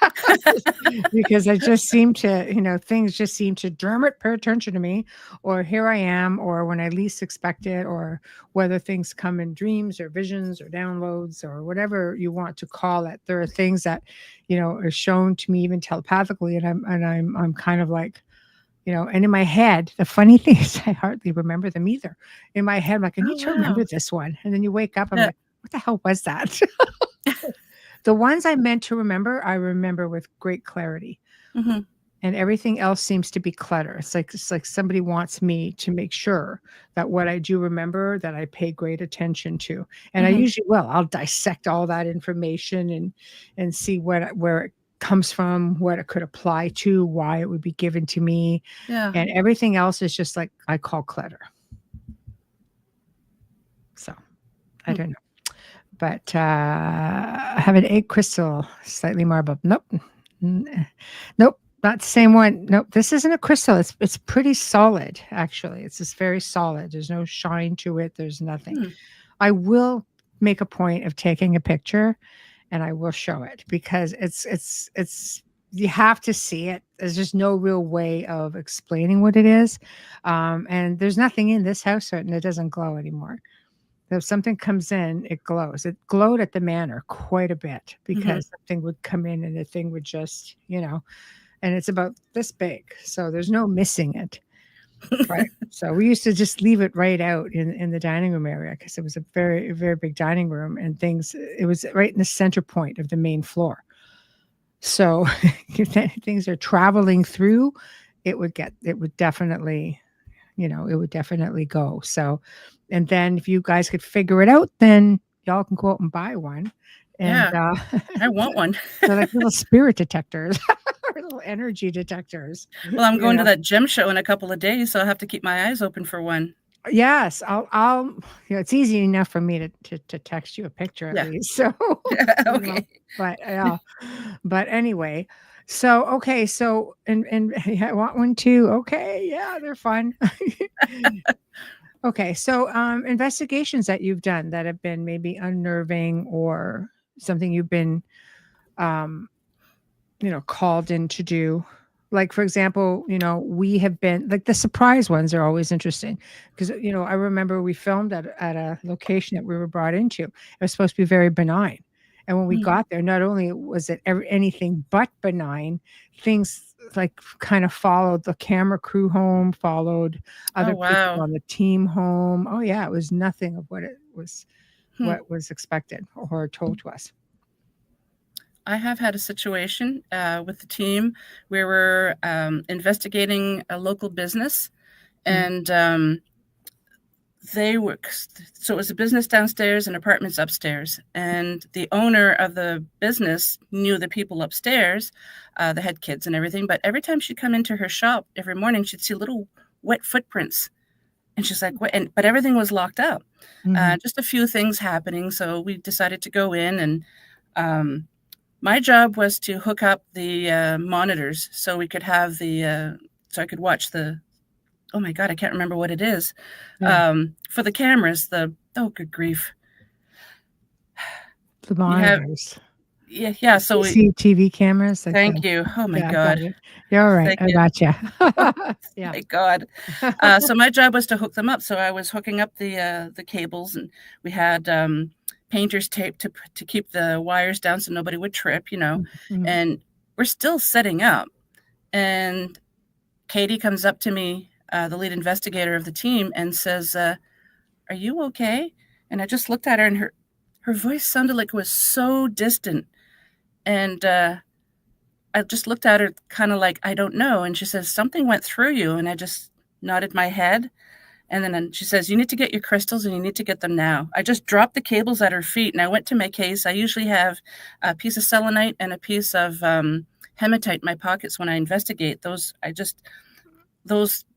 because I just seem to, things just seem to turn attention to me, or here I am, or when I least expect it, or whether things come in dreams or visions or downloads or whatever you want to call it. There are things that, are shown to me even telepathically, and I'm kind of like, and in my head, the funny thing is I hardly remember them either. In my head, I'm like, I need to remember this one. And then you wake up, I'm like, what the hell was that? The ones I meant to remember, I remember with great clarity. Mm-hmm. And everything else seems to be clutter. It's like somebody wants me to make sure that what I do remember, that I pay great attention to. And I usually will. I'll dissect all that information and see where it comes from, what it could apply to, why it would be given to me. Yeah. And everything else is just like I call clutter. So I don't know. But I have an egg crystal, slightly marbled. Nope. Not the same one. Nope. This isn't a crystal. It's pretty solid, actually. It's just very solid. There's no shine to it. There's nothing. I will make a point of taking a picture, and I will show it, because it's you have to see it. There's just no real way of explaining what it is. And there's nothing in this house, and it doesn't glow anymore. If something comes in, it glows. It glowed at the manor quite a bit, because something would come in and the thing would just, and it's about this big. So there's no missing it. Right. So we used to just leave it right out in the dining room area, because it was a very, very big dining room, and it was right in the center point of the main floor. So if things are traveling through, it would definitely go. So, and then if you guys could figure it out, then y'all can go out and buy one. And I want one. They're like little spirit detectors. Little energy detectors. Well, I'm going to that gem show in a couple of days, so I'll have to keep my eyes open for one. Yes, I'll it's easy enough for me to text you a picture at least. So okay. But anyway, so okay, so and I want one too. Okay, yeah, they're fun. Okay, so investigations that you've done that have been maybe unnerving, or something you've been called in to do. Like, for example, we have been, like, the surprise ones are always interesting, because, I remember we filmed at a location that we were brought into. It was supposed to be very benign. And when we got there, not only was it anything but benign, things like kind of followed the camera crew home, followed other people on the team home. Oh yeah, it was nothing of what it was, what was expected or told to us. I have had a situation with the team where we're investigating a local business, and so it was a business downstairs and apartments upstairs, and the owner of the business knew the people upstairs, that had kids and everything, but every time she'd come into her shop every morning, she'd see little wet footprints, and she's like, what? But everything was locked up. Just a few things happening, so we decided to go in, and my job was to hook up the monitors so we could have so I could watch oh my God, I can't remember what it is. For the cameras, good grief. The monitors. Yeah. So CCTV cameras. Like thank you. Oh my yeah, got God. it. You're all right. Thank I you. gotcha. Yeah. Thank God. So my job was to hook them up. So I was hooking up the cables, and we had painter's tape to keep the wires down so nobody would trip, Mhm. And we're still setting up. And Katie comes up to me, the lead investigator of the team, and says, "Are you okay?" And I just looked at her, and her voice sounded like it was so distant. And I just looked at her kind of like, I don't know. And she says, "Something went through you." And I just nodded my head. And then she says, "You need to get your crystals, and you need to get them now." I just dropped the cables at her feet, and I went to my case. I usually have a piece of selenite and a piece of hematite in my pockets when I investigate. Those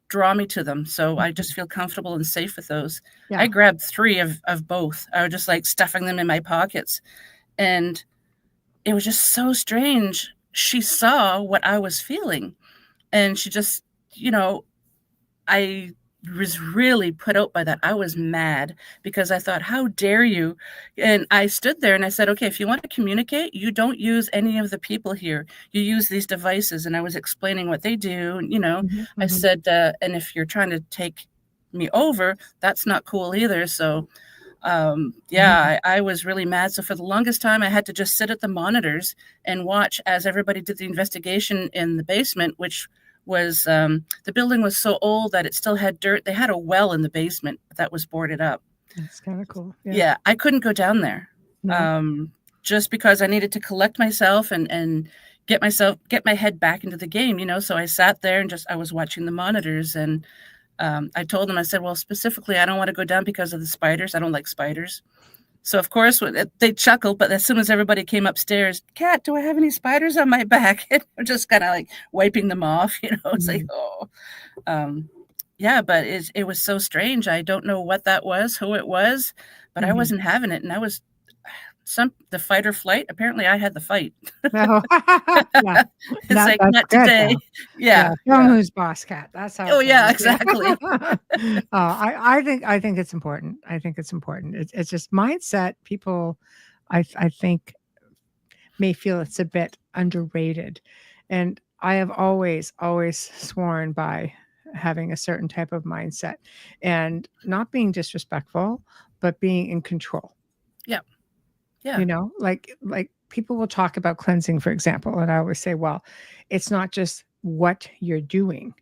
draw me to them. So I just feel comfortable and safe with those. Yeah. I grabbed 3 of both. I was just like stuffing them in my pockets. And it was just so strange. She saw what I was feeling, and she just, I was really put out by that. I was mad because I thought, how dare you? And I stood there and I said, okay, if you want to communicate, you don't use any of the people here. You use these devices. And I was explaining what they do. I said, and if you're trying to take me over, that's not cool either. So I was really mad. So for the longest time, I had to just sit at the monitors and watch as everybody did the investigation in the basement, which was the building was so old that it still had dirt. They had a well in the basement that was boarded up. That's kind of cool. Yeah, I couldn't go down there just because I needed to collect myself and get my head back into the game, So I sat there and I was watching the monitors, and I told them, I said, well, specifically, I don't want to go down because of the spiders. I don't like spiders. So, of course, they chuckled, but as soon as everybody came upstairs, "Kat, do I have any spiders on my back?" And I'm just kind of like wiping them off, It's like, oh. But it was so strange. I don't know what that was, who it was, but I wasn't having it. And I was the fight or flight. Apparently, I had the fight. Oh, yeah. It's like, not today. Though. Yeah. Who's boss, Kat? That's how. Oh, yeah, exactly. I think it's important. I think it's important. It's just mindset. People, I think, may feel it's a bit underrated, and I have always sworn by having a certain type of mindset and not being disrespectful, but being in control. Yeah. Yeah. Like people will talk about cleansing, for example, and I always say, well, it's not just what you're doing,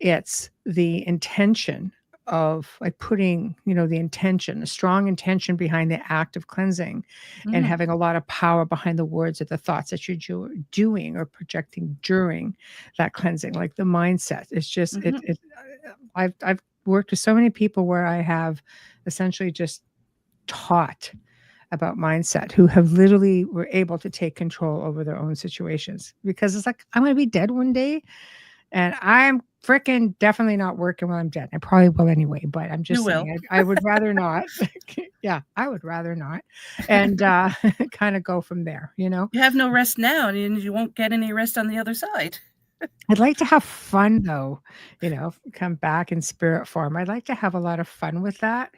it's the intention of like putting, the intention, a strong intention behind the act of cleansing, and having a lot of power behind the words or the thoughts that you're doing or projecting during that cleansing. Like the mindset, it's just I've worked with so many people where I have essentially just taught about mindset, who have literally were able to take control over their own situations, because it's like, I'm going to be dead one day, and I'm freaking definitely not working while I'm dead. I probably will anyway, but I'm just saying, I would rather not. Yeah, I would rather not. And kind of go from there, You have no rest now, and you won't get any rest on the other side. I'd like to have fun, though, come back in spirit form. I'd like to have a lot of fun with that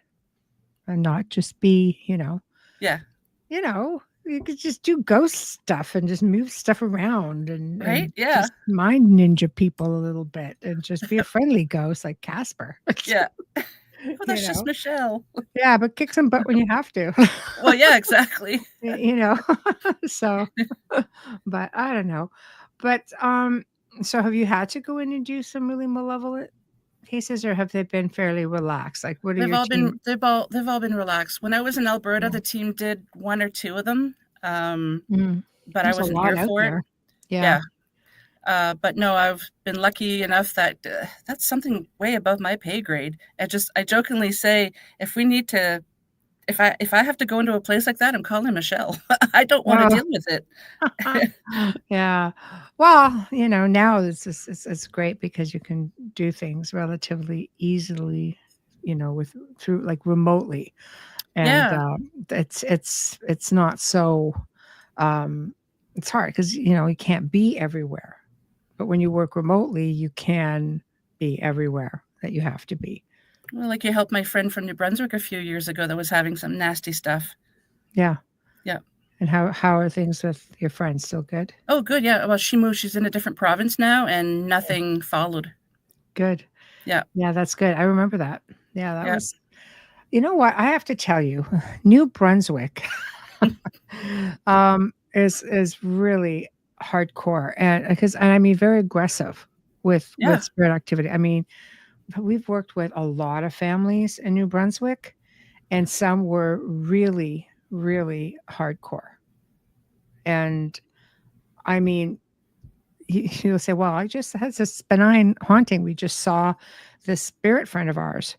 and not just be, Yeah. You could just do ghost stuff and just move stuff around and, right? and Yeah. just mind ninja people a little bit and just be a friendly ghost like Casper. Yeah. Oh, that's just Michelle. Yeah, but kick some butt when you have to. Well, yeah, exactly. So, but I don't know. But so have you had to go in and do some really malevolent cases, or have they been fairly relaxed? Like, what are they've your all team? they've all been relaxed. When I was in Alberta, the team did 1 or 2 of them, but I wasn't here for it. Yeah. But no, I've been lucky enough that that's something way above my pay grade. I jokingly say, if I have to go into a place like that, I'm calling Michelle. I don't want to deal with it. Yeah. Well, now it's great because you can do things relatively easily, through like remotely. And it's not so it's hard because you can't be everywhere. But when you work remotely, you can be everywhere that you have to be. Well, like you helped my friend from New Brunswick a few years ago that was having some nasty stuff. Yeah. Yeah. And how are things with your friends? Still good? Oh, good. Yeah. Well, she moved. She's in a different province now, and nothing followed. Good. Yeah. Yeah, that's good. I remember that. Yeah, that Yeah. was. You know what? I have to tell you, New Brunswick is really hardcore, and I mean very aggressive with Yeah. spirit activity. I mean, we've worked with a lot of families in New Brunswick, and some were really, really hardcore. And I mean, you'll say, well, I just had this benign haunting. We just saw this spirit friend of ours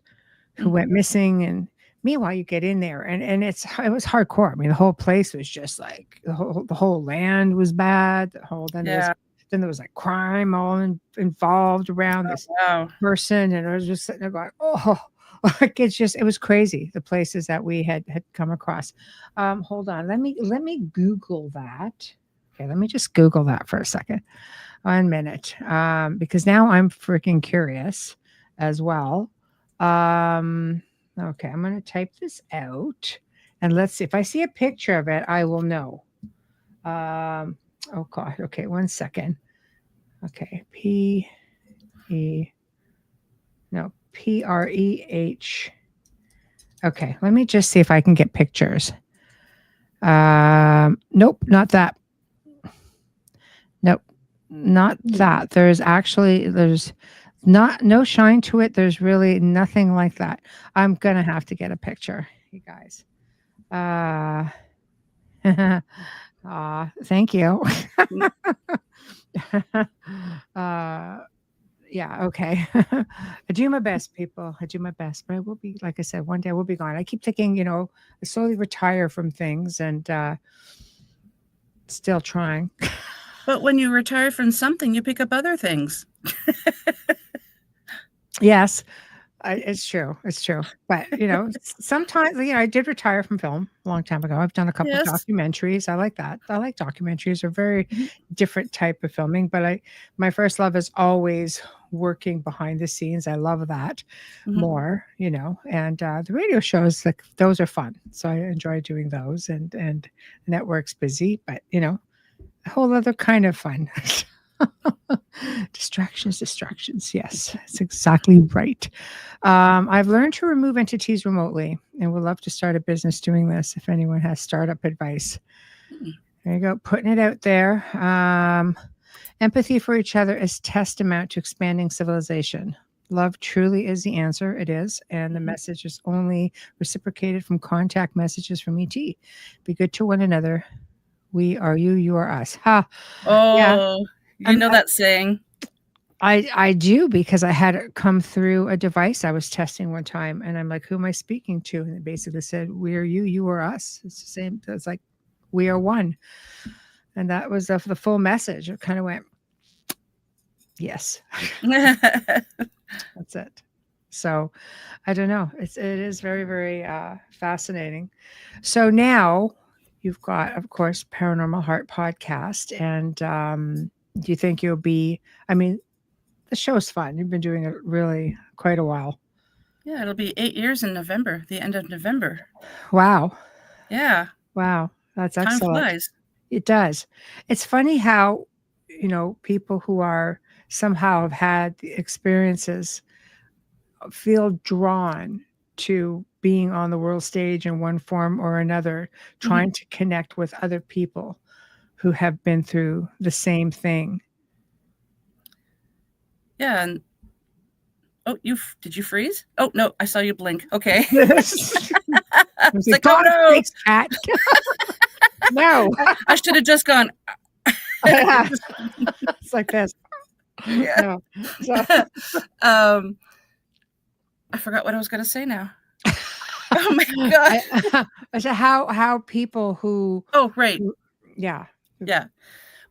who went missing. And meanwhile, you get in there and it was hardcore. I mean, the whole place was just like the whole land was bad. Then there was like crime all involved around this person. And I was just sitting there going, oh, like it was crazy. The places that we had come across. Hold on. Let me Google that. Okay. Let me just Google that for a second. 1 minute. Because now I'm freaking curious as well. Okay, I'm going to type this out and let's see if I see a picture of it, I will know. Oh God. Okay. 1 second. Okay. PREH. Okay. Let me just see if I can get pictures. Nope, not that. Nope, not that. There's no shine to it. There's really nothing like that. I'm gonna have to get a picture, you guys. Thank you. Yeah, okay. I do my best, people. I do my best, but I will be, like I said, one day I will be gone. I keep thinking, I slowly retire from things and still trying. But when you retire from something, you pick up other things. Yes, it's true. It's true. But, sometimes, I did retire from film a long time ago. I've done a couple of documentaries. I like that. I like documentaries. They're very different type of filming. But my first love is always working behind the scenes. I love that more, and the radio shows, like those are fun. So I enjoy doing those and the network's busy, but, a whole other kind of fun. Distractions. Yes, that's exactly right. I've learned to remove entities remotely and would love to start a business doing this if anyone has startup advice. There you go, putting it out there. Empathy for each other is testament to expanding civilization. Love truly is the answer. It is. And the message is only reciprocated from contact messages from ET. Be good to one another. We are you, you are us. Ha. Oh, yeah. You know that saying. I do, because I had it come through a device I was testing one time, and I'm like, who am I speaking to? And it basically said, we are you, you are us. It's the same. It's like, we are one. And that was the full message. It kind of went, yes. That's it. So I don't know. It is very, very fascinating. So now you've got, of course, Paranormal Heart Podcast. And do you think you'll be, the show's fun. You've been doing it really quite a while. Yeah, it'll be 8 years in November, the end of November. Wow. Yeah. Wow. That's excellent. Time flies. It does. It's funny how, people who are somehow have had the experiences feel drawn to being on the world stage in one form or another, trying to connect with other people who have been through the same thing. Yeah. And did you freeze? Oh, no, I saw you blink. Okay. I was like, oh no, thanks, cat. No. I should have just gone. It's like this. Yeah. No. I forgot what I was going to say now. Oh my God. I said how people who. Oh, right. Yeah. Yeah.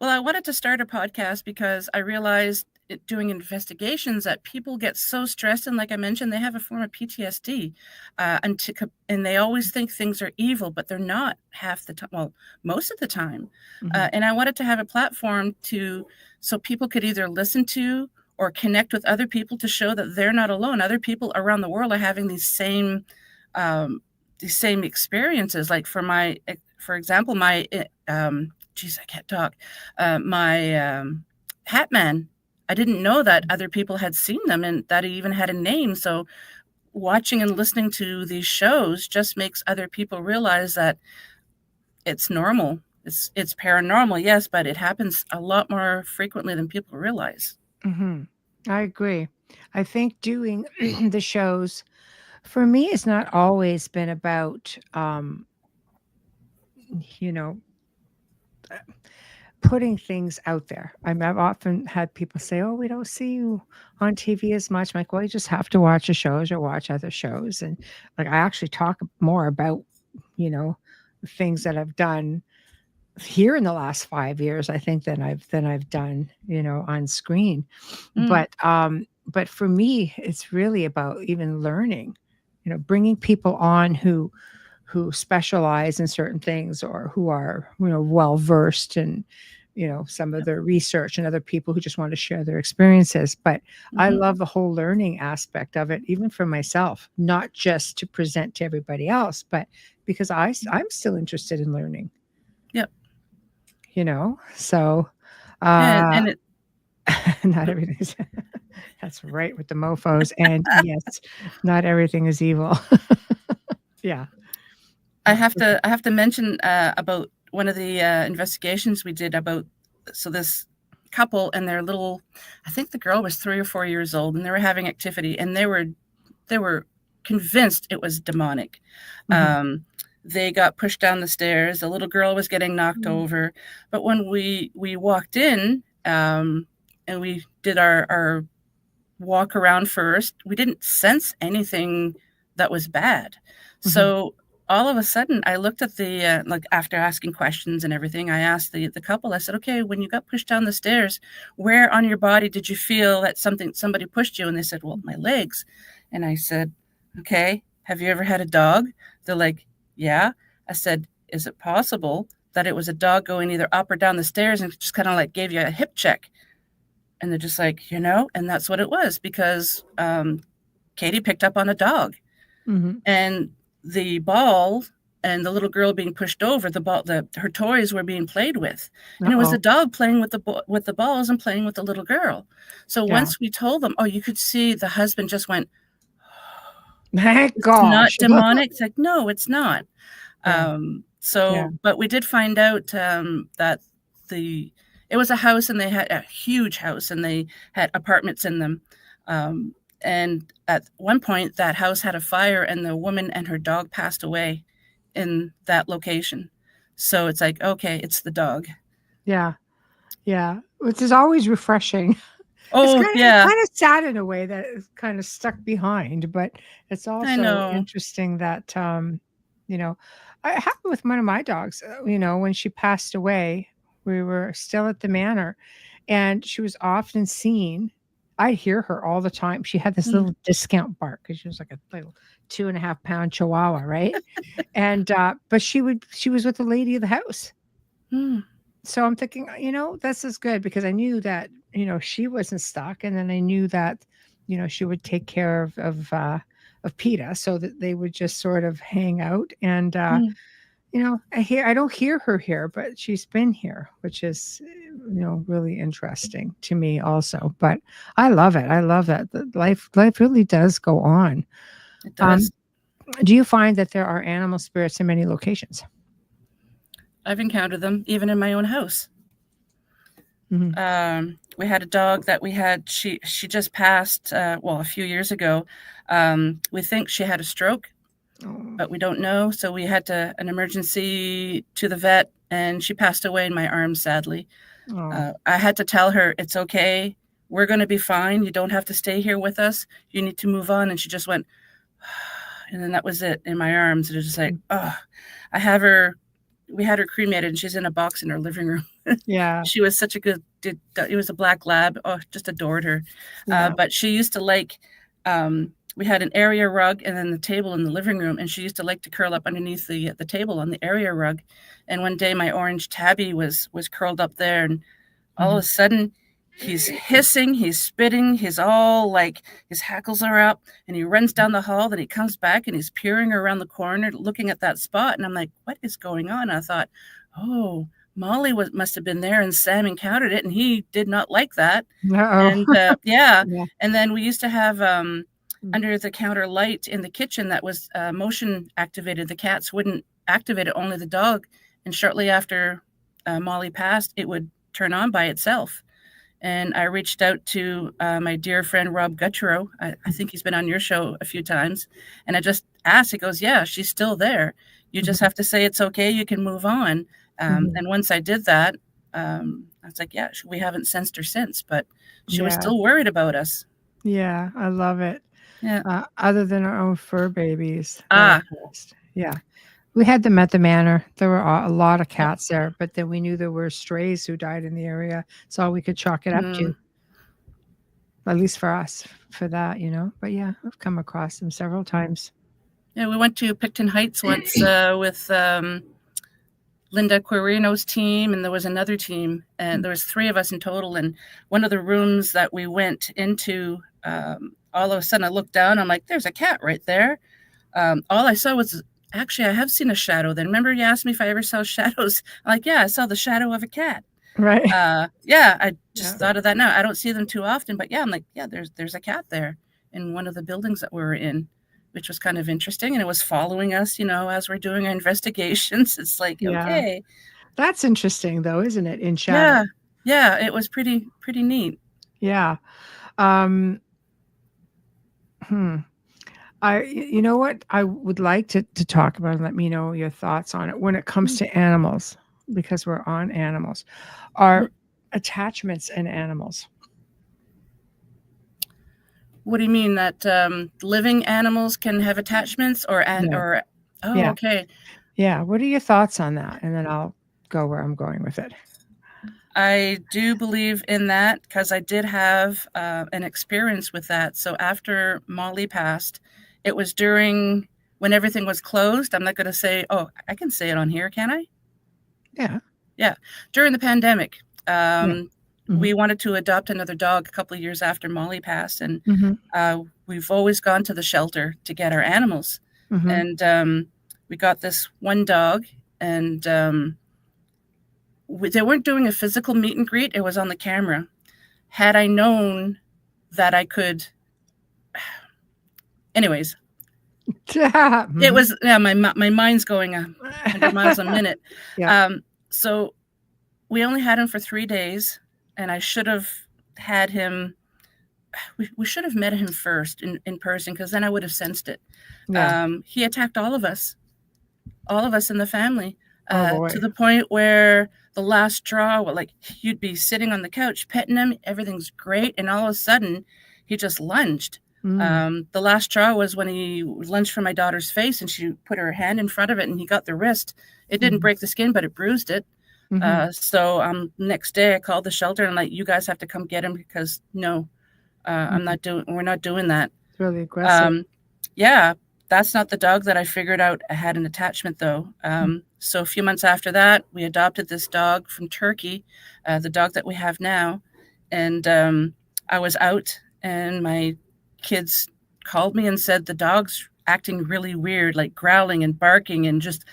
Well, I wanted to start a podcast because I realized doing investigations that people get so stressed, and like I mentioned, they have a form of PTSD, and they always think things are evil, but they're not half the time. Well, most of the time. And I wanted to have a platform so people could either listen to or connect with other people to show that they're not alone. Other people around the world are having these same experiences. Like for my for example, my, geez, I can't talk. My Hat Man, I didn't know that other people had seen them and that he even had a name. So watching and listening to these shows just makes other people realize that it's normal. It's paranormal, yes, but it happens a lot more frequently than people realize. Mm-hmm. I agree. I think doing the shows for me it's not always been about you know putting things out there. I've often had people say, "Oh, we don't see you on TV as much." I'm like, well, you just have to watch the shows or watch other shows. And like, I actually talk more about, things that I've done here in the last 5 years, I think, than I've done, on screen. Mm. But for me, it's really about even learning, bringing people on who specialize in certain things or who are well versed in some of their research, and other people who just want to share their experiences. But I love the whole learning aspect of it, even for myself, not just to present to everybody else, but because I'm still interested in learning. Yep. So And it, not everything's that's right, with the mofos. And yes, not everything is evil. Yeah. I have to mention about one of the investigations we did about, so this couple and their little, I think the girl was 3 or 4 years old, and they were having activity, and they were convinced it was demonic. They got pushed down the stairs. The little girl was getting knocked over. But when we walked in and we did our walk around first, we didn't sense anything that was bad. So all of a sudden, I looked at the, like, after asking questions and everything, I asked the couple, I said, okay, when you got pushed down the stairs, where on your body did you feel that somebody pushed you? And they said, well, my legs. And I said, okay, have you ever had a dog? They're like, yeah. I said, is it possible that it was a dog going either up or down the stairs and just kind of like gave you a hip check? And they're just like, and that's what it was, because Katie picked up on a dog. And the ball and the little girl being pushed over, her toys were being played with. And it was the dog playing with the balls and playing with the little girl. So once we told them, you could see the husband just went, thank it's gosh. not demonic. It's like, no, it's not. Yeah. But we did find out that it was a house, and they had a huge house, and they had apartments in them. And at one point, that house had a fire, and the woman and her dog passed away in that location. So it's like, okay, it's the dog. Yeah. Yeah. Which is always refreshing. Oh, it's kind of sad in a way that it's kind of stuck behind, but it's also interesting that, it happened with one of my dogs. When she passed away, we were still at the manor, and she was often seen. I hear her all the time. She had this little discount bark because she was like a little 2.5 pound Chihuahua, right? And but she was with the lady of the house. So I'm thinking, this is good, because I knew that she wasn't stuck, and then I knew that she would take care of PETA, so that they would just sort of hang out. And I don't hear her here, but she's been here, which is really interesting to me also. But I love it. I love that life really does go on. It does. Do you find that there are animal spirits in many locations? I've encountered them even in my own house. We had a dog that we had. She just passed. A few years ago. We think she had a stroke, but we don't know. So we had an emergency to the vet, and she passed away in my arms, sadly. I had to tell her, it's okay. We're going to be fine. You don't have to stay here with us. You need to move on. And she just went, and then that was it in my arms. It was just like, we had her cremated, and she's in a box in her living room. Yeah. She was such a good, it was a black lab. Oh, just adored her. Yeah. But she used to like, we had an area rug and then the table in the living room, and she used to like to curl up underneath the table on the area rug. And one day my orange tabby was curled up there, and all of a sudden He's hissing, he's spitting, he's all like, his hackles are up, and he runs down the hall. Then he comes back and he's peering around the corner looking at that spot. And I'm like, what is going on? I thought, oh, Molly must have been there, and Sam encountered it, and he did not like that. And yeah. And then we used to have under the counter light in the kitchen that was motion activated. The cats wouldn't activate it, only the dog. And shortly after Molly passed, it would turn on by itself. And I reached out to my dear friend, Rob Gutchero. I think he's been on your show a few times. And I just asked, he goes, yeah, she's still there. You just have to say it's okay. You can move on. And once I did that, I was like, yeah, we haven't sensed her since, but she was still worried about us. Yeah, I love it. Yeah. Other than our own fur babies. Yeah. We had them at the manor. There were a lot of cats there, but then we knew there were strays who died in the area. That's all we could chalk it up to. At least for us, for that, you know. But yeah, I've come across them several times. Yeah, we went to Picton Heights once with Linda Quirino's team, and there was another team, and there was 3 of us in total. And one of the rooms that we went into, all of a sudden I looked down, I'm like, there's a cat right there. All I saw was, actually, I have seen a shadow. Then remember you asked me if I ever saw shadows? I'm like, yeah, I saw the shadow of a cat. Right. Yeah, I just thought of that now. I don't see them too often, but yeah, I'm like, yeah, there's a cat there in one of the buildings that we were in, which was kind of interesting. And it was following us, you know, as we're doing our investigations. It's like, okay. That's interesting though, isn't it? In shadow. Yeah, it was pretty neat. Yeah. You know what I would like to talk about, and let me know your thoughts on it when it comes to animals, because we're on animals, are attachments in animals. What do you mean, that living animals can have attachments okay. Yeah. What are your thoughts on that? And then I'll go where I'm going with it. I do believe in that because I did have an experience with that. So after Molly passed, it was during when everything was closed. I'm not going to say, I can say it on here, can I? Yeah. During the pandemic, we wanted to adopt another dog a couple of years after Molly passed. And we've always gone to the shelter to get our animals. And we got this one dog, and they weren't doing a physical meet and greet. It was on the camera. Had I known that I could... Anyways, it was, my mind's going 100 miles a minute. So we only had him for 3 days, and I should have had him, we should have met him first in person, because then I would have sensed it. He attacked all of us in the family, to the point where the last straw, like, you'd be sitting on the couch petting him, everything's great, and all of a sudden he just lunged. The last straw was when he lunged for my daughter's face, and she put her hand in front of it, and he got the wrist. It didn't break the skin, but it bruised it. So next day I called the shelter, and I'm like, you guys have to come get him, because we're not doing that. It's really aggressive. Yeah, that's not the dog that I figured out I had an attachment though. So a few months after that, we adopted this dog from Turkey, the dog that we have now. And I was out, and my kids called me and said the dog's acting really weird, like growling and barking and just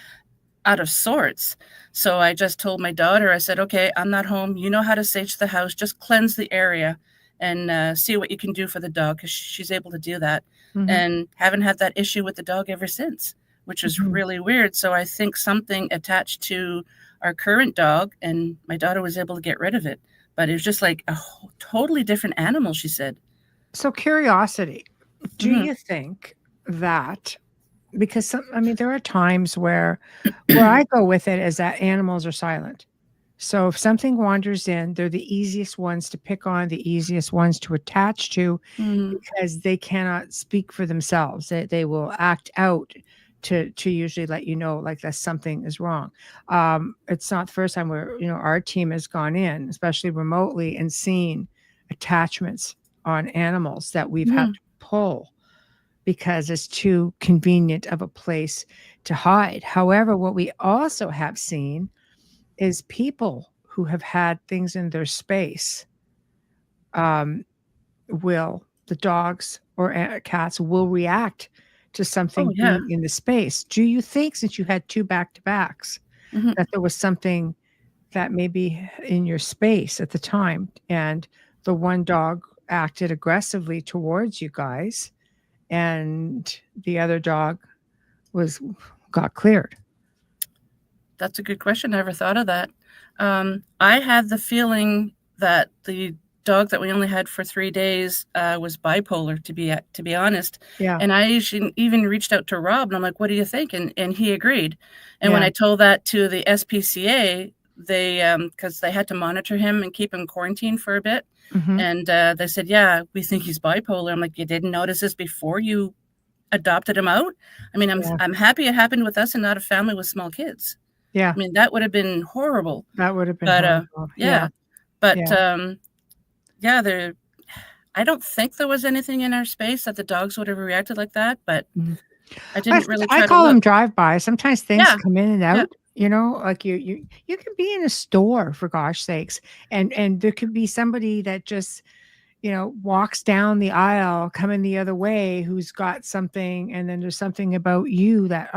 out of sorts. So I just told my daughter, I said, okay, I'm not home. You know how to sage the house. Just cleanse the area and see what you can do for the dog, because she's able to do that. And haven't had that issue with the dog ever since, which is really weird. So I think something attached to our current dog, and my daughter was able to get rid of it. But it was just like a totally different animal, she said. So curiosity, do you think that, because there are times where I go with it is that animals are silent. So if something wanders in, they're the easiest ones to pick on, the easiest ones to attach to, because they cannot speak for themselves. They will act out to usually let you know, like, that something is wrong. It's not the first time where, our team has gone in, especially remotely, and seen attachments on animals that we've had to pull because it's too convenient of a place to hide. However, what we also have seen is people who have had things in their space the dogs or cats will react to something Oh, yeah. being in the space. Do you think, since you had 2 back-to-backs, Mhm. that there was something that maybe in your space at the time, and the one dog acted aggressively towards you guys, and the other dog got cleared? That's a good question. Never thought of that. I had the feeling that the dog that we only had for 3 days was bipolar, to be honest. Yeah. And I even reached out to Rob, and I'm like, "What do you think?" And he agreed. And when Yeah. I told that to the SPCA, they because they had to monitor him and keep him quarantined for a bit, Mhm. and they said, "Yeah, we think he's bipolar." I'm like, "You didn't notice this before you adopted him out?" I mean, Yeah. I'm happy it happened with us and not a family with small kids. Yeah. I mean, that would have been horrible. That would have been But, horrible. Yeah. yeah. But, Yeah. yeah, I don't think there was anything in our space that the dogs would have reacted like that, but Mhm. I didn't really I try to call them look. drive-by. Sometimes things Yeah, come in and yeah, out, like you can be in a store, for gosh sakes, and there could be somebody that just, walks down the aisle coming the other way, who's got something, and then there's something about you that,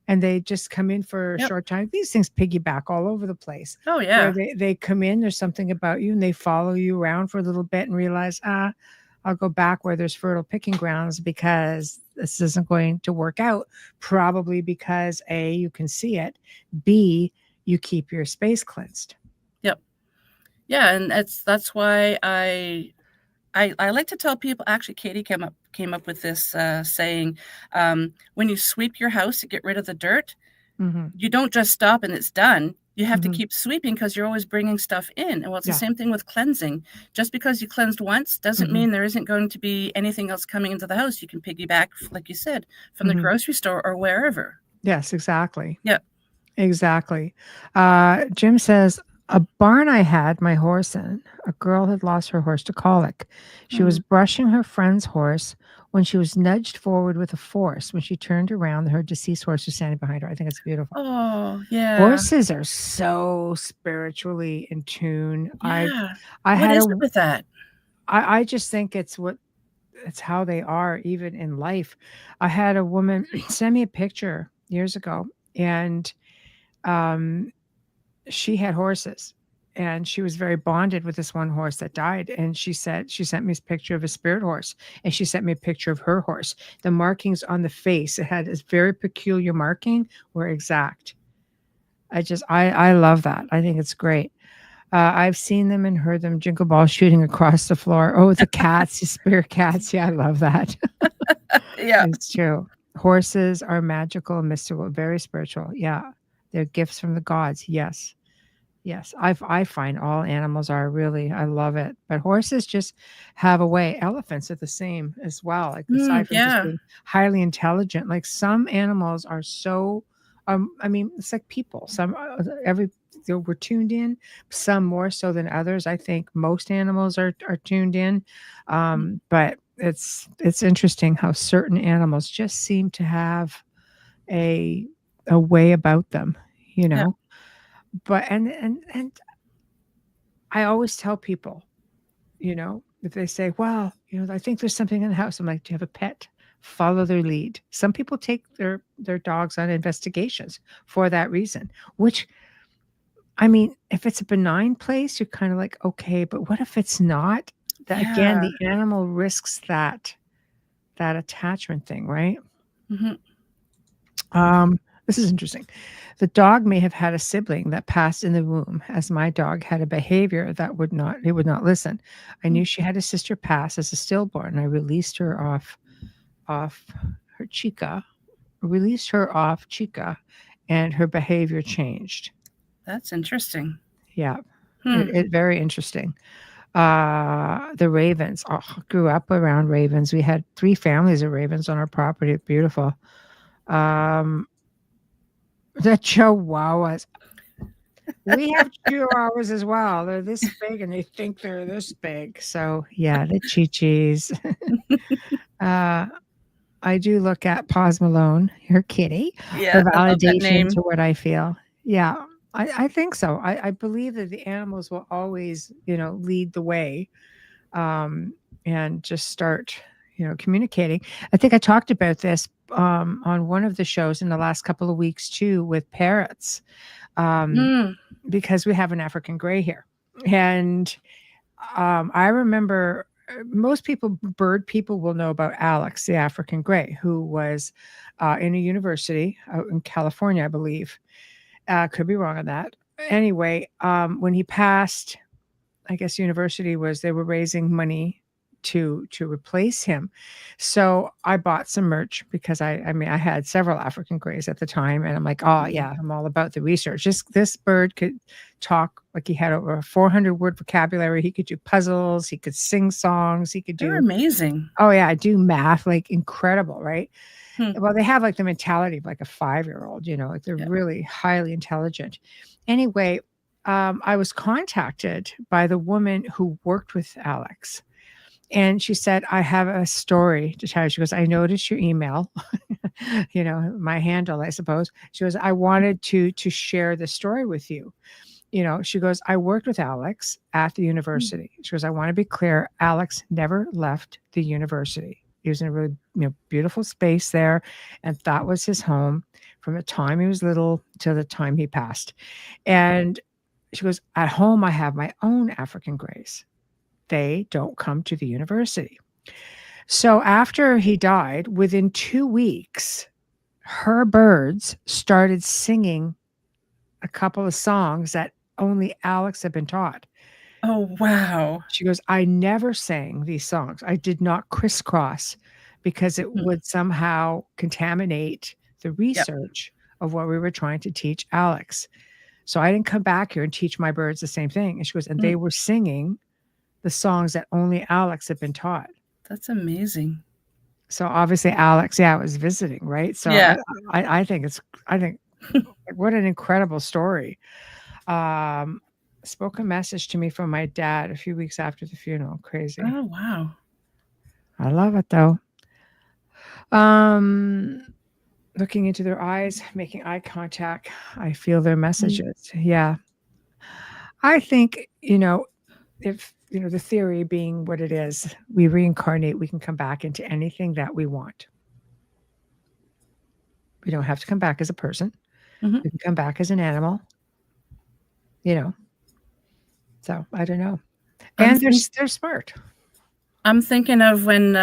and they just come in for a yep. short time. These things piggyback all over the place. Oh, Where yeah. they come in, there's something about you, and they follow you around for a little bit and realize, I'll go back where there's fertile picking grounds, because this isn't going to work out. Probably because A, you can see it, B, you keep your space cleansed. Yep. Yeah, and that's why I like to tell people. Actually, Katie came up with this saying, when you sweep your house to get rid of the dirt, Mhm. you don't just stop and it's done. You have to Mhm. keep sweeping because you're always bringing stuff in. And well, it's the Yeah. same thing with cleansing. Just because you cleansed once doesn't Mhm. mean there isn't going to be anything else coming into the house. You can piggyback, like you said, from the Mhm. grocery store or wherever. Yes, exactly. Yep. Exactly. Jim says, a barn I had my horse in, a girl had lost her horse to colic. She was Mm. brushing her friend's horse when she was nudged forward with a force. When she turned around, her deceased horse was standing behind her. I think it's beautiful. Oh, yeah. Horses are so spiritually in tune. Yeah. I What had is a it with that? I just think it's how they are even in life. I had a woman send me a picture years ago, and um she had horses, and she was very bonded with this one horse that died, and she sent me a picture of a spirit horse, and she sent me a picture of her horse. The markings on the face, it had this very peculiar marking, were exact. I love that. I think it's great. I've seen them and heard them jingle balls shooting across the floor. Oh, the cats, the spirit cats. Yeah, I love that. Yeah. It's true. Horses are magical, mystical, very spiritual. Yeah. They're gifts from the gods. Yes. Yes. I find all animals are really, I love it. But horses just have a way. Elephants are the same as well. Like, aside from just Yeah. being highly intelligent, like some animals are so, I mean, it's like people. Some, we're tuned in, some more so than others. I think most animals are tuned in. But it's interesting how certain animals just seem to have a way about them, you Yeah. know. But and I always tell people, if they say, well, I think there's something in the house. I'm like, do you have a pet? Follow their lead. Some people take their dogs on investigations for that reason, which, I mean, if it's a benign place, you're kind of like, okay, but what if it's not? That, again, Yeah. the animal risks that attachment thing, right? Mhm. This is interesting. The dog may have had a sibling that passed in the womb, as my dog had a behavior that would not listen. I knew she had a sister pass as a stillborn. I released her off her chica, and her behavior changed. That's interesting. Yeah. Hmm. It very interesting. The ravens. Oh, grew up around ravens. We had 3 families of ravens on our property. Beautiful. The chihuahuas. We have chihuahuas as well. They're this big and they think they're this big. So yeah, the chi-chis. I do look at Pause Malone, her kitty, Yeah, for I love that validation name. to what I feel. Yeah, I think so. I believe that the animals will always, lead the way. and just start, communicating. I think I talked about this on one of the shows in the last couple of weeks too, with parrots, because we have an African gray here. And I remember most bird people will know about Alex, the African gray, who was in a university out in California, I believe. Could be wrong on that. Anyway, when he passed, I guess university they were raising money to replace him. So I bought some merch because I had several African grays at the time, and I'm like, oh yeah, I'm all about the research. This bird could talk, like he had over a 400 word vocabulary. He could do puzzles. He could sing songs. He could do. They're amazing. Oh yeah, do math, like incredible, right? Well, they have like the mentality of like a 5-year-old, like they're really highly intelligent. Anyway, I was contacted by the woman who worked with Alex. And she said, I have a story to tell you. She goes, I noticed your email, my handle, I suppose. She goes, I wanted to share the story with you. She goes, I worked with Alex at the university. She goes, I want to be clear. Alex never left the university. He was in a really beautiful space there, and that was his home from the time he was little to the time he passed. And she goes, at home, I have my own African grays. They don't come to the university. So after he died, within 2 weeks, her birds started singing a couple of songs that only Alex had been taught. Oh, wow. She goes, I never sang these songs. I did not crisscross because it would somehow contaminate the research of what we were trying to teach Alex. So I didn't come back here and teach my birds the same thing. And she goes, and they were singing the songs that only Alex had been taught. That's amazing. So obviously Alex, was visiting, right? So I think what an incredible story. Spoke a message to me from my dad a few weeks after the funeral. Crazy. Oh, wow. I love it though. Looking into their eyes, making eye contact. I feel their messages. Yeah. I think, if, the theory being what it is, we reincarnate, we can come back into anything that we want. We don't have to come back as a person. We can come back as an animal, So I don't know. And they're smart. I'm thinking of when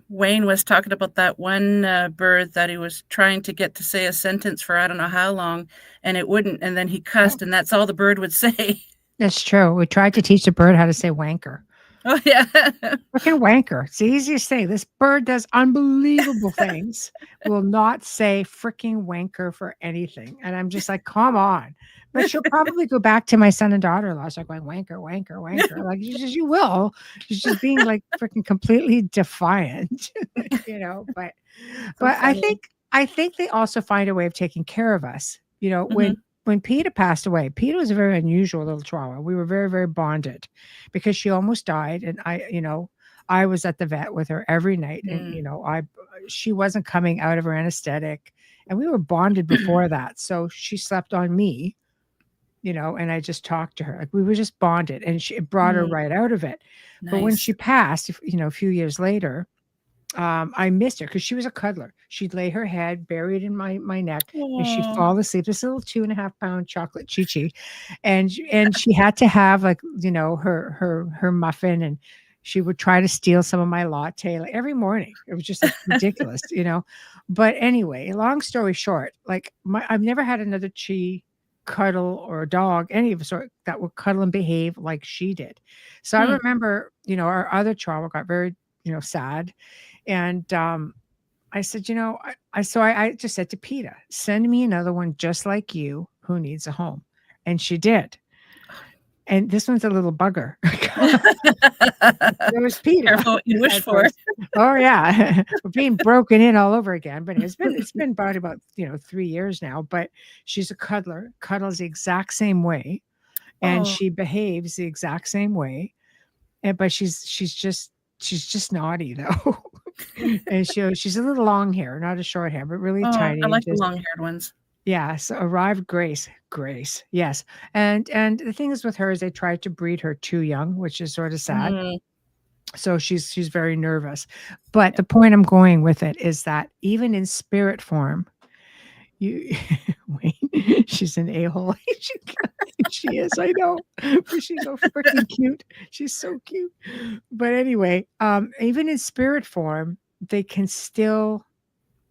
Wayne was talking about that one bird that he was trying to get to say a sentence for I don't know how long, and it wouldn't, and then he cussed, and that's all the bird would say. That's true. We tried to teach the bird how to say wanker. Oh, yeah. Freaking wanker. It's the easiest thing. This bird does unbelievable things. Will not say freaking wanker for anything. And I'm just like, come on. But she'll probably go back to my son and daughter-in-law. Start going wanker, wanker, wanker. Like you will. She's just being like freaking completely defiant, But I think they also find a way of taking care of us. When Peter passed away, Peter was a very unusual little chihuahua. We were very, very bonded because she almost died. And I was at the vet with her every night. And, she wasn't coming out of her anesthetic, and we were bonded before that. So she slept on me, and I just talked to her. Like, we were just bonded, and it brought her right out of it. Nice. But when she passed, a few years later, I missed her because she was a cuddler. She'd lay her head buried in my neck, and she'd fall asleep. This little 2.5-pound chocolate Chi-Chi, and she had to have her muffin, and she would try to steal some of my latte like every morning. It was just like, ridiculous, But anyway, long story short, I've never had another Chi cuddle or a dog, any of the sort that would cuddle and behave like she did. So I remember, our other chihuahua got very, sad. And I said, I just said to PETA, send me another one just like you who needs a home. And she did. And this one's a little bugger. There was PETA. Careful what you wish for. Oh yeah. We're being broken in all over again. But it's been about 3 years now. But she's a cuddler, cuddles the exact same way. And she behaves the exact same way. But she's just naughty though. And she's a little long hair, not a short hair, but really tiny. I like the long-haired ones. Yeah. So arrived Grace. Yes. And the thing is with her is they tried to breed her too young, which is sort of sad. So she's very nervous. But the point I'm going with it is that even in spirit form, you wait, she's an a-hole. She is, I know. But she's so freaking cute. She's so cute. But anyway, even in spirit form, they can still,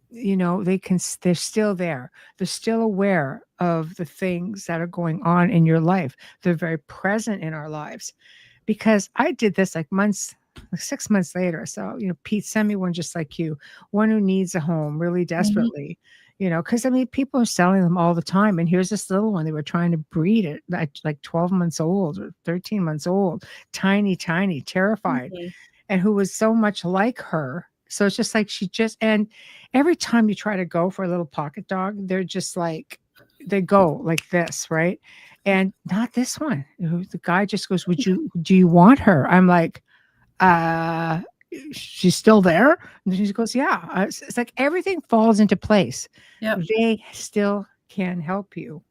they're still there. They're still aware of the things that are going on in your life. They're very present in our lives. Because I did this like 6 months later. So, Pete sent me one just like you, one who needs a home really desperately, because people are selling them all the time. And here's this little one. They were trying to breed it like 12 months old or 13 months old, tiny, terrified, and who was so much like her. So it's just like and every time you try to go for a little pocket dog, they're just like, they go like this, right? And not this one. The guy just goes, do you want her? I'm like, she's still there? And she goes, yeah. It's like everything falls into place. Yep. They still can help you.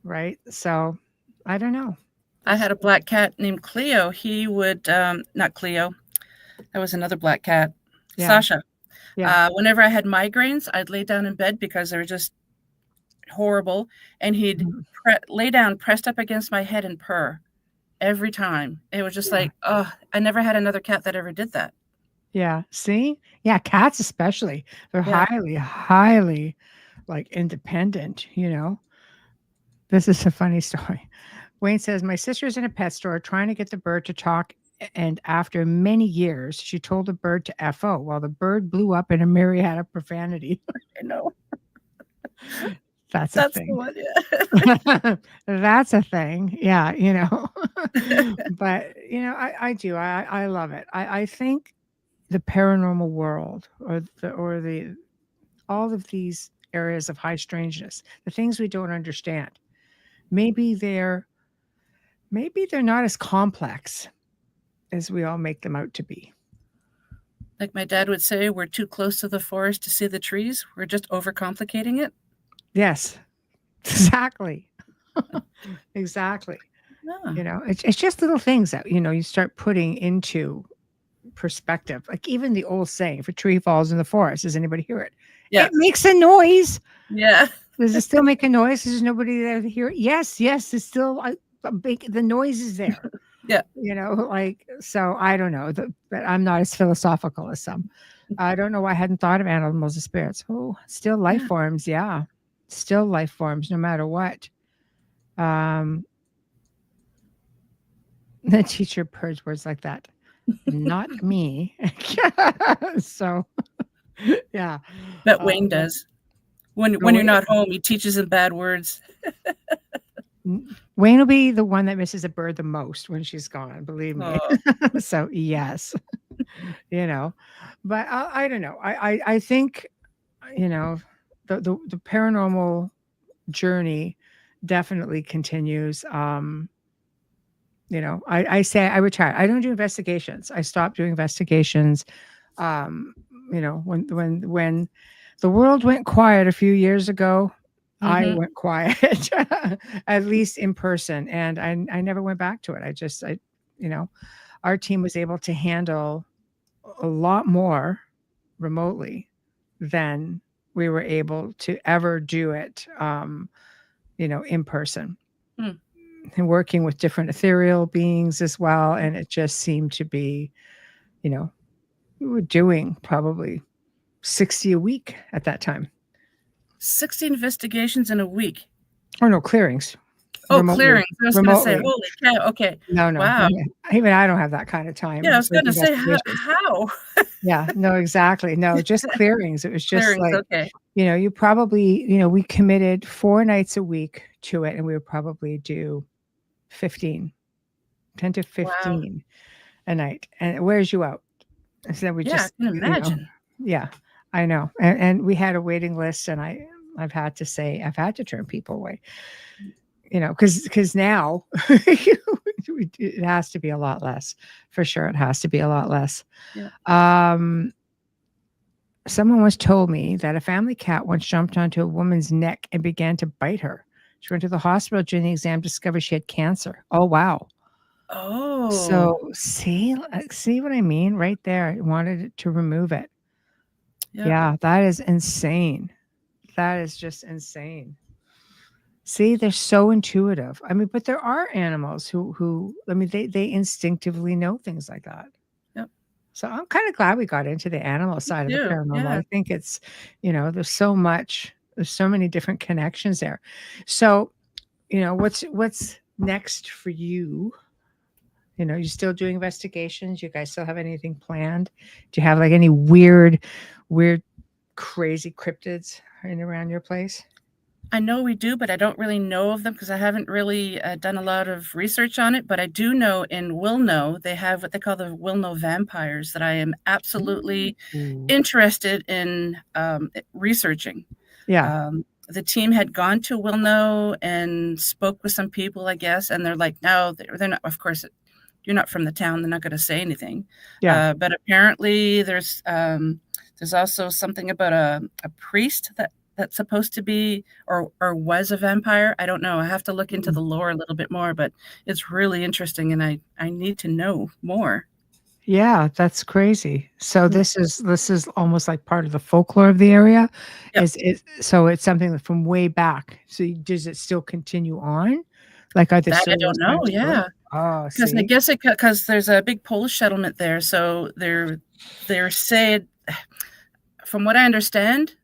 Right? So I don't know. I had a black cat named Cleo. He would, not Cleo. That was another black cat. Yeah. Sasha. Yeah. Whenever I had migraines, I'd lay down in bed because they were just horrible. And he'd lay down pressed up against my head and purr every time. It was just like, oh, I never had another cat that ever did that. Yeah. See? Yeah. Cats especially. They're highly like independent, This is a funny story. Wayne says, my sister's in a pet store trying to get the bird to talk. And after many years, she told the bird to F-O while the bird blew up in a myriad of profanity. I know. That's a thing. The one, yeah. That's a thing. Yeah, But, I do. I love it. I think the paranormal world or all of these areas of high strangeness, the things we don't understand, maybe they're not as complex as we all make them out to be. Like my dad would say, we're too close to the forest to see the trees. We're just overcomplicating it. Yes, exactly. Exactly. Yeah. It's just little things that, you start putting into perspective. Like even the old saying, if a tree falls in the forest, does anybody hear it? Yeah. It makes a noise. Yeah. Does it still make a noise? There's nobody there to hear it? Yes. It's still the noise is there. Yeah. So I don't know, but I'm not as philosophical as some. I don't know why I hadn't thought of animals as spirits. Oh, still life forms. Yeah. Still life forms no matter what. The teacher purged words like that. Not me. So, yeah. But Wayne does. When you're not home, he teaches them bad words. Wayne will be the one that misses a bird the most when she's gone, believe me. Oh. So yes, but I don't know. I think, the paranormal journey definitely continues. I say I retired. I don't do investigations. I stopped doing investigations. When the world went quiet a few years ago, I went quiet, at least in person, and I never went back to it. Our team was able to handle a lot more remotely than we were able to ever do it, in person. And working with different ethereal beings as well. And it just seemed to be, we were doing probably 60 a week at that time. 60 investigations in a week. Oh, no, clearings. Oh, remotely. Clearings. I was going to say, holy cow. Okay. No. Wow. Even I don't have that kind of time. Yeah, I was going to say, how? Yeah, no, exactly. No, just clearings. It was just clearings, like, okay. You probably, we committed 4 nights a week to it, and we would probably do 10 to 15 a night. And it wears you out. So we just, I can imagine. Yeah, I know. And we had a waiting list, and I've had to turn people away, because now it has to be a lot less. For sure, it has to be a lot less. Yeah. Someone once told me that a family cat once jumped onto a woman's neck and began to bite her. She went to the hospital during the exam, discovered she had cancer. Oh, wow. Oh. So see what I mean right there. I wanted it to remove it. Yep. Yeah, that is insane. That is just insane. See, they're so intuitive. I mean, but there are animals who I mean, they instinctively know things like that. Yep. So I'm kind of glad we got into the animal side of the too, paranormal. yeah. I think it's, there's so many different connections there. So, what's next for you? You still doing investigations? You guys still have anything planned? Do you have like any weird, crazy cryptids in around your place? I know we do, but I don't really know of them because I haven't really done a lot of research on it. But I do know in Wilno, they have what they call the Wilno vampires that I am absolutely interested in researching. Yeah. The team had gone to Wilno and spoke with some people, I guess, and they're like, no, they're not. Of course, you're not from the town. They're not going to say anything. Yeah. But apparently there's also something about a priest that's supposed to be or was a vampire. I don't know. I have to look into the lore a little bit more, but it's really interesting, and I need to know more. Yeah, that's crazy. So this is almost like part of the folklore of the area. Yep. So it's something from way back. So does it still continue on? Like, are there that I don't know. Yeah. Oh, because I guess because there's a big Polish settlement there, so they're said, from what I understand,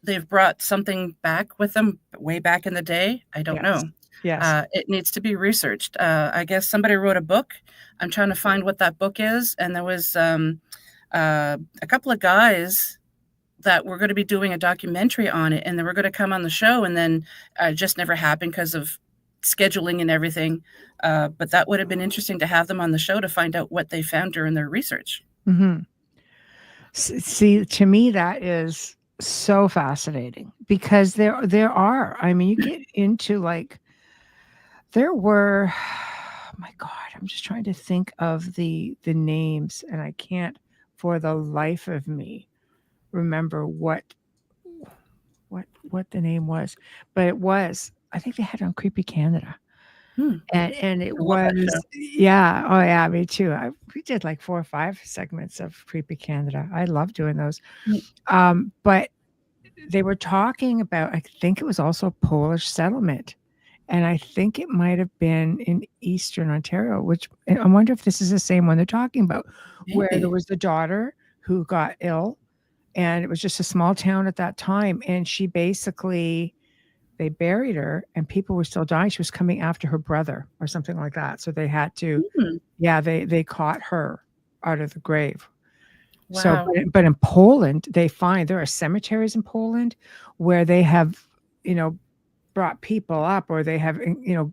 they've brought something back with them way back in the day. I don't know. Yes. It needs to be researched. I guess somebody wrote a book. I'm trying to find what that book is. And there was a couple of guys that were going to be doing a documentary on it, and they were going to come on the show, and then just never happened because of scheduling and everything. But that would have been interesting to have them on the show to find out what they found during their research. Mm-hmm. See, to me, that is so fascinating because there are, I mean, you get into like, there were, oh my God, I'm just trying to think of the names, and I can't for the life of me remember what the name was, but it was, I think they had it on Creepy Canada. And it was, yeah. Oh yeah, me too. We did like 4 or 5 segments of Creepy Canada. I love doing those. But they were talking about, I think it was also a Polish settlement. And I think it might have been in Eastern Ontario, which I wonder if this is the same one they're talking about, where there was the daughter who got ill, and it was just a small town at that time. And she basically, they buried her and people were still dying. She was coming after her brother or something like that. So they had to, they caught her out of the grave. Wow. So, but in Poland, there are cemeteries in Poland where they have, brought people up, or they have,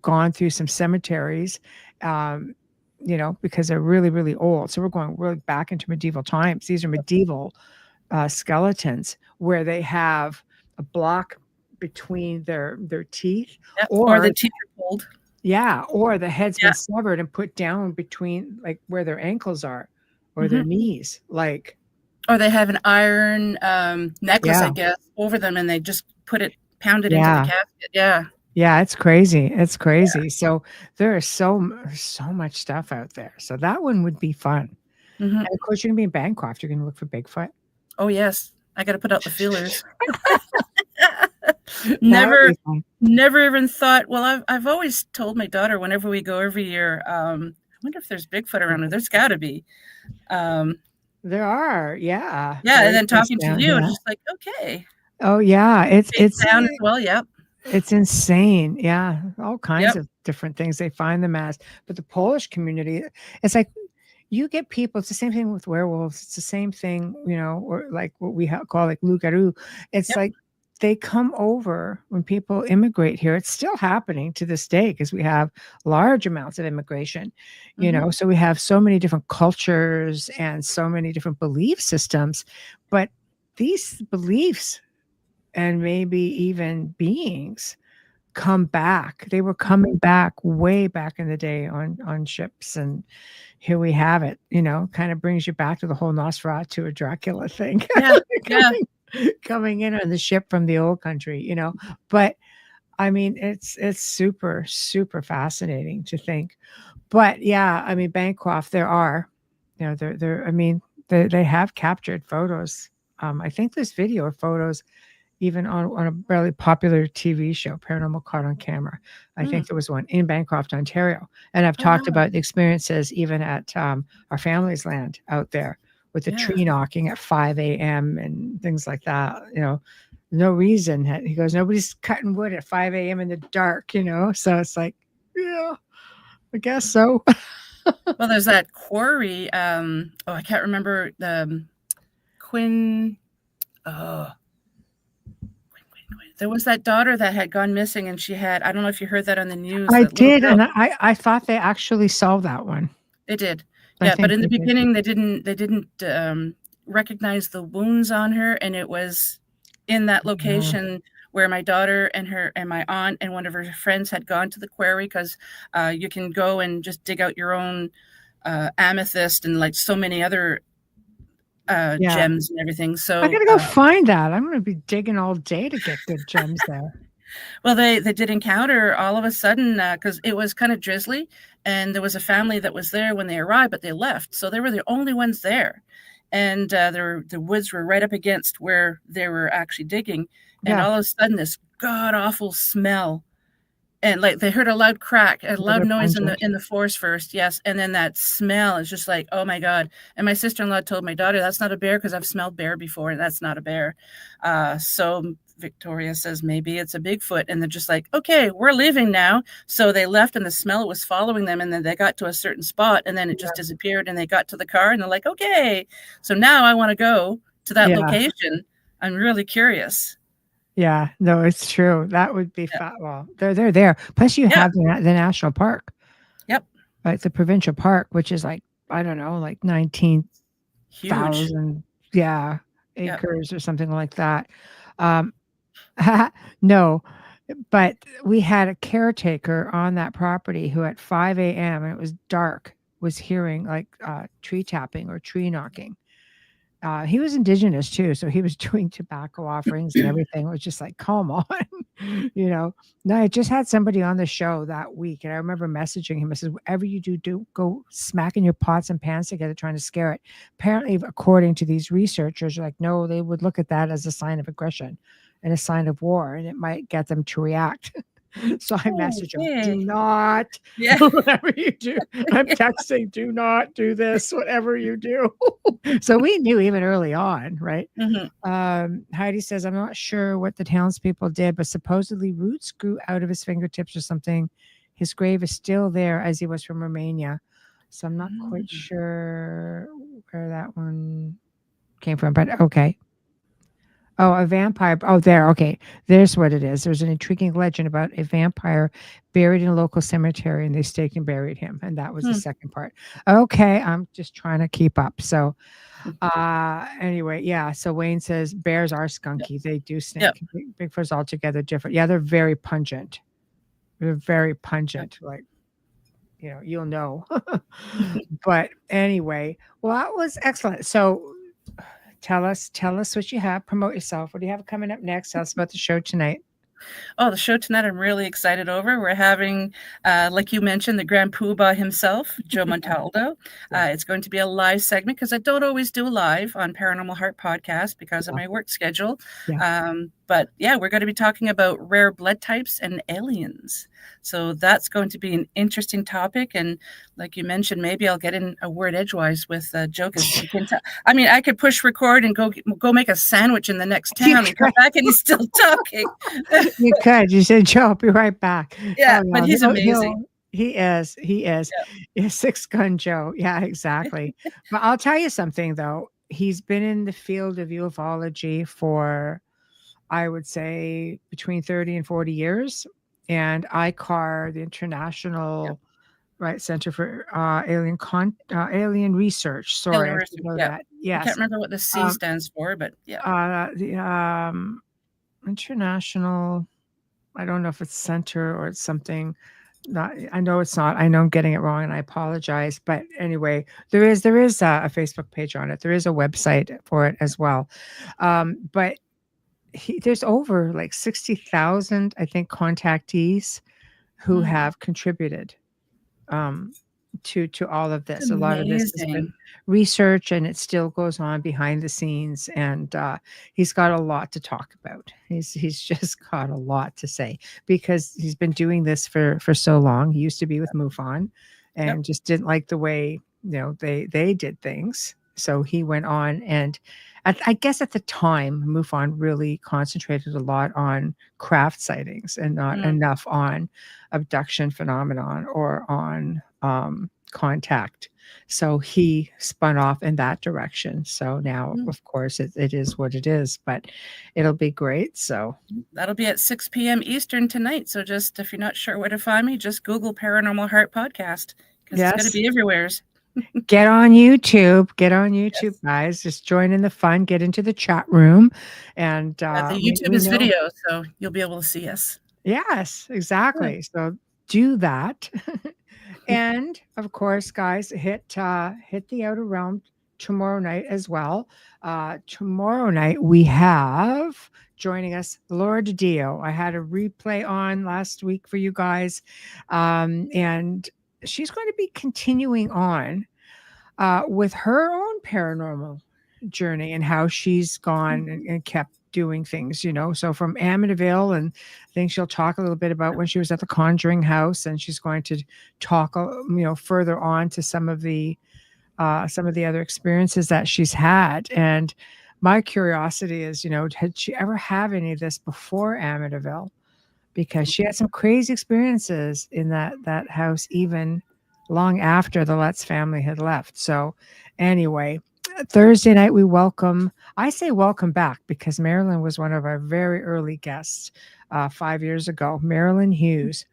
gone through some cemeteries, because they're really, really old. So we're going really back into medieval times. These are medieval skeletons where they have a block between their teeth, or the teeth are pulled. Yeah, or the head's been severed and put down between, like, where their ankles are, or their knees, like. Or they have an iron necklace, I guess, over them, and they just pound it into the casket. Yeah. Yeah, it's crazy. It's crazy. Yeah. So there is so much stuff out there. So that one would be fun. And of course, you're gonna be in Bancroft. You're gonna look for Bigfoot. Oh yes, I got to put out the feelers. Never even thought. Well, I've always told my daughter whenever we go every year, I wonder if there's Bigfoot around her. There's got to be. There are, yeah. Yeah, and then talking to you, it's just like, okay. Oh yeah, it's down as well. Yep. It's insane. Yeah, all kinds of different things they find them as. But the Polish community, it's like, you get people, it's the same thing with werewolves. It's the same thing, or like what we call like loup-garou. It's like they come over when people immigrate here. It's still happening to this day because we have large amounts of immigration, so we have so many different cultures and so many different belief systems. But these beliefs and maybe even beings come back. They were coming back way back in the day on ships, and here we have it. Kind of brings you back to the whole Nosferatu or Dracula thing. Coming in on the ship from the old country, But I mean, it's super, super fascinating to think. But yeah, I mean, Bancroft, there are, I mean, they have captured photos. I think there's video of photos even on a really popular TV show, Paranormal Caught on Camera. I think there was one in Bancroft, Ontario. And I've talked about the experiences even at our family's land out there with the tree knocking at 5 a.m. and things like that. No reason. He goes, nobody's cutting wood at 5 a.m. in the dark, So it's like, yeah, I guess so. Well, there's that quarry. I can't remember the Quinn. There was that daughter that had gone missing, and she had, I don't know if you heard that on the news. I did, and I thought they actually solved that one. They did. Yeah, but in the beginning, they didn't recognize the wounds on her, and it was in that location where my daughter and my aunt and one of her friends had gone to the quarry, because you can go and just dig out your own amethyst and like so many other gems and everything. So I gotta go find that. I'm gonna be digging all day to get good gems there. Well, they did encounter all of a sudden, because it was kind of drizzly, and there was a family that was there when they arrived, but they left, so they were the only ones there, and the woods were right up against where they were actually digging, and all of a sudden this god awful smell. And like they heard a loud crack, a loud noise in the forest first, yes, and then that smell is just like, oh my god! And my sister-in-law told my daughter, "That's not a bear, because I've smelled bear before, and that's not a bear." So Victoria says maybe it's a Bigfoot, and they're just like, "Okay, we're leaving now." So they left, and the smell was following them, and then they got to a certain spot, and then it just disappeared, and they got to the car, and they're like, "Okay, so now I want to go to that location. I'm really curious." Yeah, no, it's true. That would be fun. Well, they're there. Plus, you have the national park. Yep. Like the provincial park, which is like, I don't know, like 19,000 acres or something like that. No, but we had a caretaker on that property who at 5 a.m. and it was dark, was hearing like tree tapping or tree knocking. He was indigenous too, so he was doing tobacco offerings and everything. It was just like, come on, No, I just had somebody on the show that week, and I remember messaging him. I said, whatever you do go smacking your pots and pans together trying to scare it. Apparently, according to these researchers, like, no, they would look at that as a sign of aggression and a sign of war, and it might get them to react. So I message him, do not, whatever you do. I'm texting, do not do this, whatever you do. So we knew even early on, right? Heidi says, I'm not sure what the townspeople did, but supposedly roots grew out of his fingertips or something. His grave is still there as he was from Romania. So I'm not quite sure where that one came from, but okay. Oh, a vampire. Oh, there. Okay. There's what it is. There's an intriguing legend about a vampire buried in a local cemetery, and they staked and buried him. And that was the second part. Okay. I'm just trying to keep up. So anyway, yeah. So Wayne says bears are skunky. They do stink. Bigfoot's altogether different. Yeah, they're very pungent. They're very pungent. Like, you'll know. But anyway, well, that was excellent. So tell us what you have. Promote yourself. What do you have coming up next? Tell us about the show tonight. Oh, the show tonight I'm really excited over. We're having, like you mentioned, the Grand Poobah himself, Joe Montaldo. It's going to be a live segment, because I don't always do live on Paranormal Heart Podcast because of my work schedule. But yeah, we're going to be talking about rare blood types and aliens. So that's going to be an interesting topic. And like you mentioned, maybe I'll get in a word edgewise with Joe. I mean, I could push record and go make a sandwich in the next town and come back and he's still talking. You could. You said, Joe, I'll be right back. Yeah, but he's amazing. He is. Yeah. Six Gun Joe. Yeah, exactly. But I'll tell you something, though. He's been in the field of ufology for, I would say, between 30 and 40 years. And ICAR, the International Center for Alien Research. Sorry, I should know that. Yes. I can't remember what the C stands for, but the International, I don't know if it's center or it's something. I know it's not. I know I'm getting it wrong, and I apologize. But anyway, there is a Facebook page on it. There is a website for it as well. But there's over like 60,000, I think, contactees who have contributed to all of this. It's A lot of this has been amazing. research, and it still goes on behind the scenes. And he's got a lot to talk about. He's just got a lot to say because he's been doing this for so long. He used to be with MUFON, and Yep. just didn't like the way they did things. So he went on, and I guess at the time, MUFON really concentrated a lot on craft sightings and not Mm. enough on abduction phenomenon or on contact. So he spun off in that direction. So now, Mm. of course, it is what it is, but it'll be great. So That'll be at 6 p.m. Eastern tonight. So just if you're not sure where to find me, just Google Paranormal Heart Podcast because it's going to yes, be everywhere. get on YouTube. Get on YouTube, Yes. guys. Just join in the fun. Get into the chat room, and The YouTube we is know. video, so you'll be able to see us. Yes, Yeah. exactly. So do that. And of course, guys, hit the Outer Realm tomorrow night as well. Tomorrow night we have joining us Laura DiDio. I had a replay on last week for you guys, and she's going to be continuing on with her own paranormal journey and how she's gone and kept doing things, So from Amityville, and I think she'll talk a little bit about when she was at the Conjuring House, and she's going to talk, further on to some of the other experiences that she's had. And my curiosity is, had she ever have any of this before Amityville? Because she had some crazy experiences in that house, even long after the Lutz family had left. So anyway, Thursday night I say welcome back because Marilyn was one of our very early guests 5 years ago, Marilyn Hughes.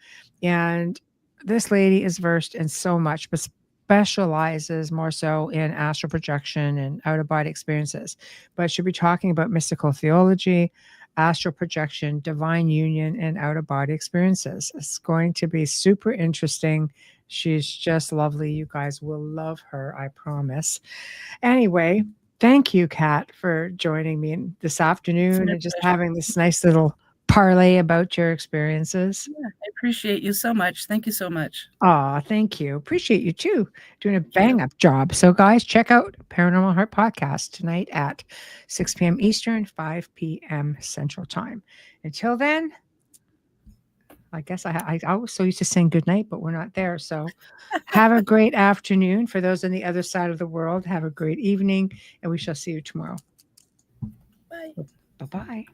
And this lady is versed in so much, but specializes more so in astral projection and out-of-body experiences. But she'll be talking about mystical theology, astral projection, divine union, and out-of-body experiences. It's going to be super interesting. She's just lovely. You guys will love her, I promise. Anyway, thank you, Kat, for joining me this afternoon My and just pleasure. having this nice little parlay about your experiences. Yeah, I appreciate you so much. Thank you so much. Aw, thank you. Appreciate you too. Doing a Thank you. bang-up job. So, guys, check out Paranormal Heart Podcast tonight at 6 p.m. Eastern, 5 p.m. Central Time. Until then, I guess I was so used to saying good night, but we're not there. So have a great afternoon. For those on the other side of the world, have a great evening, and we shall see you tomorrow. Bye. Bye-bye.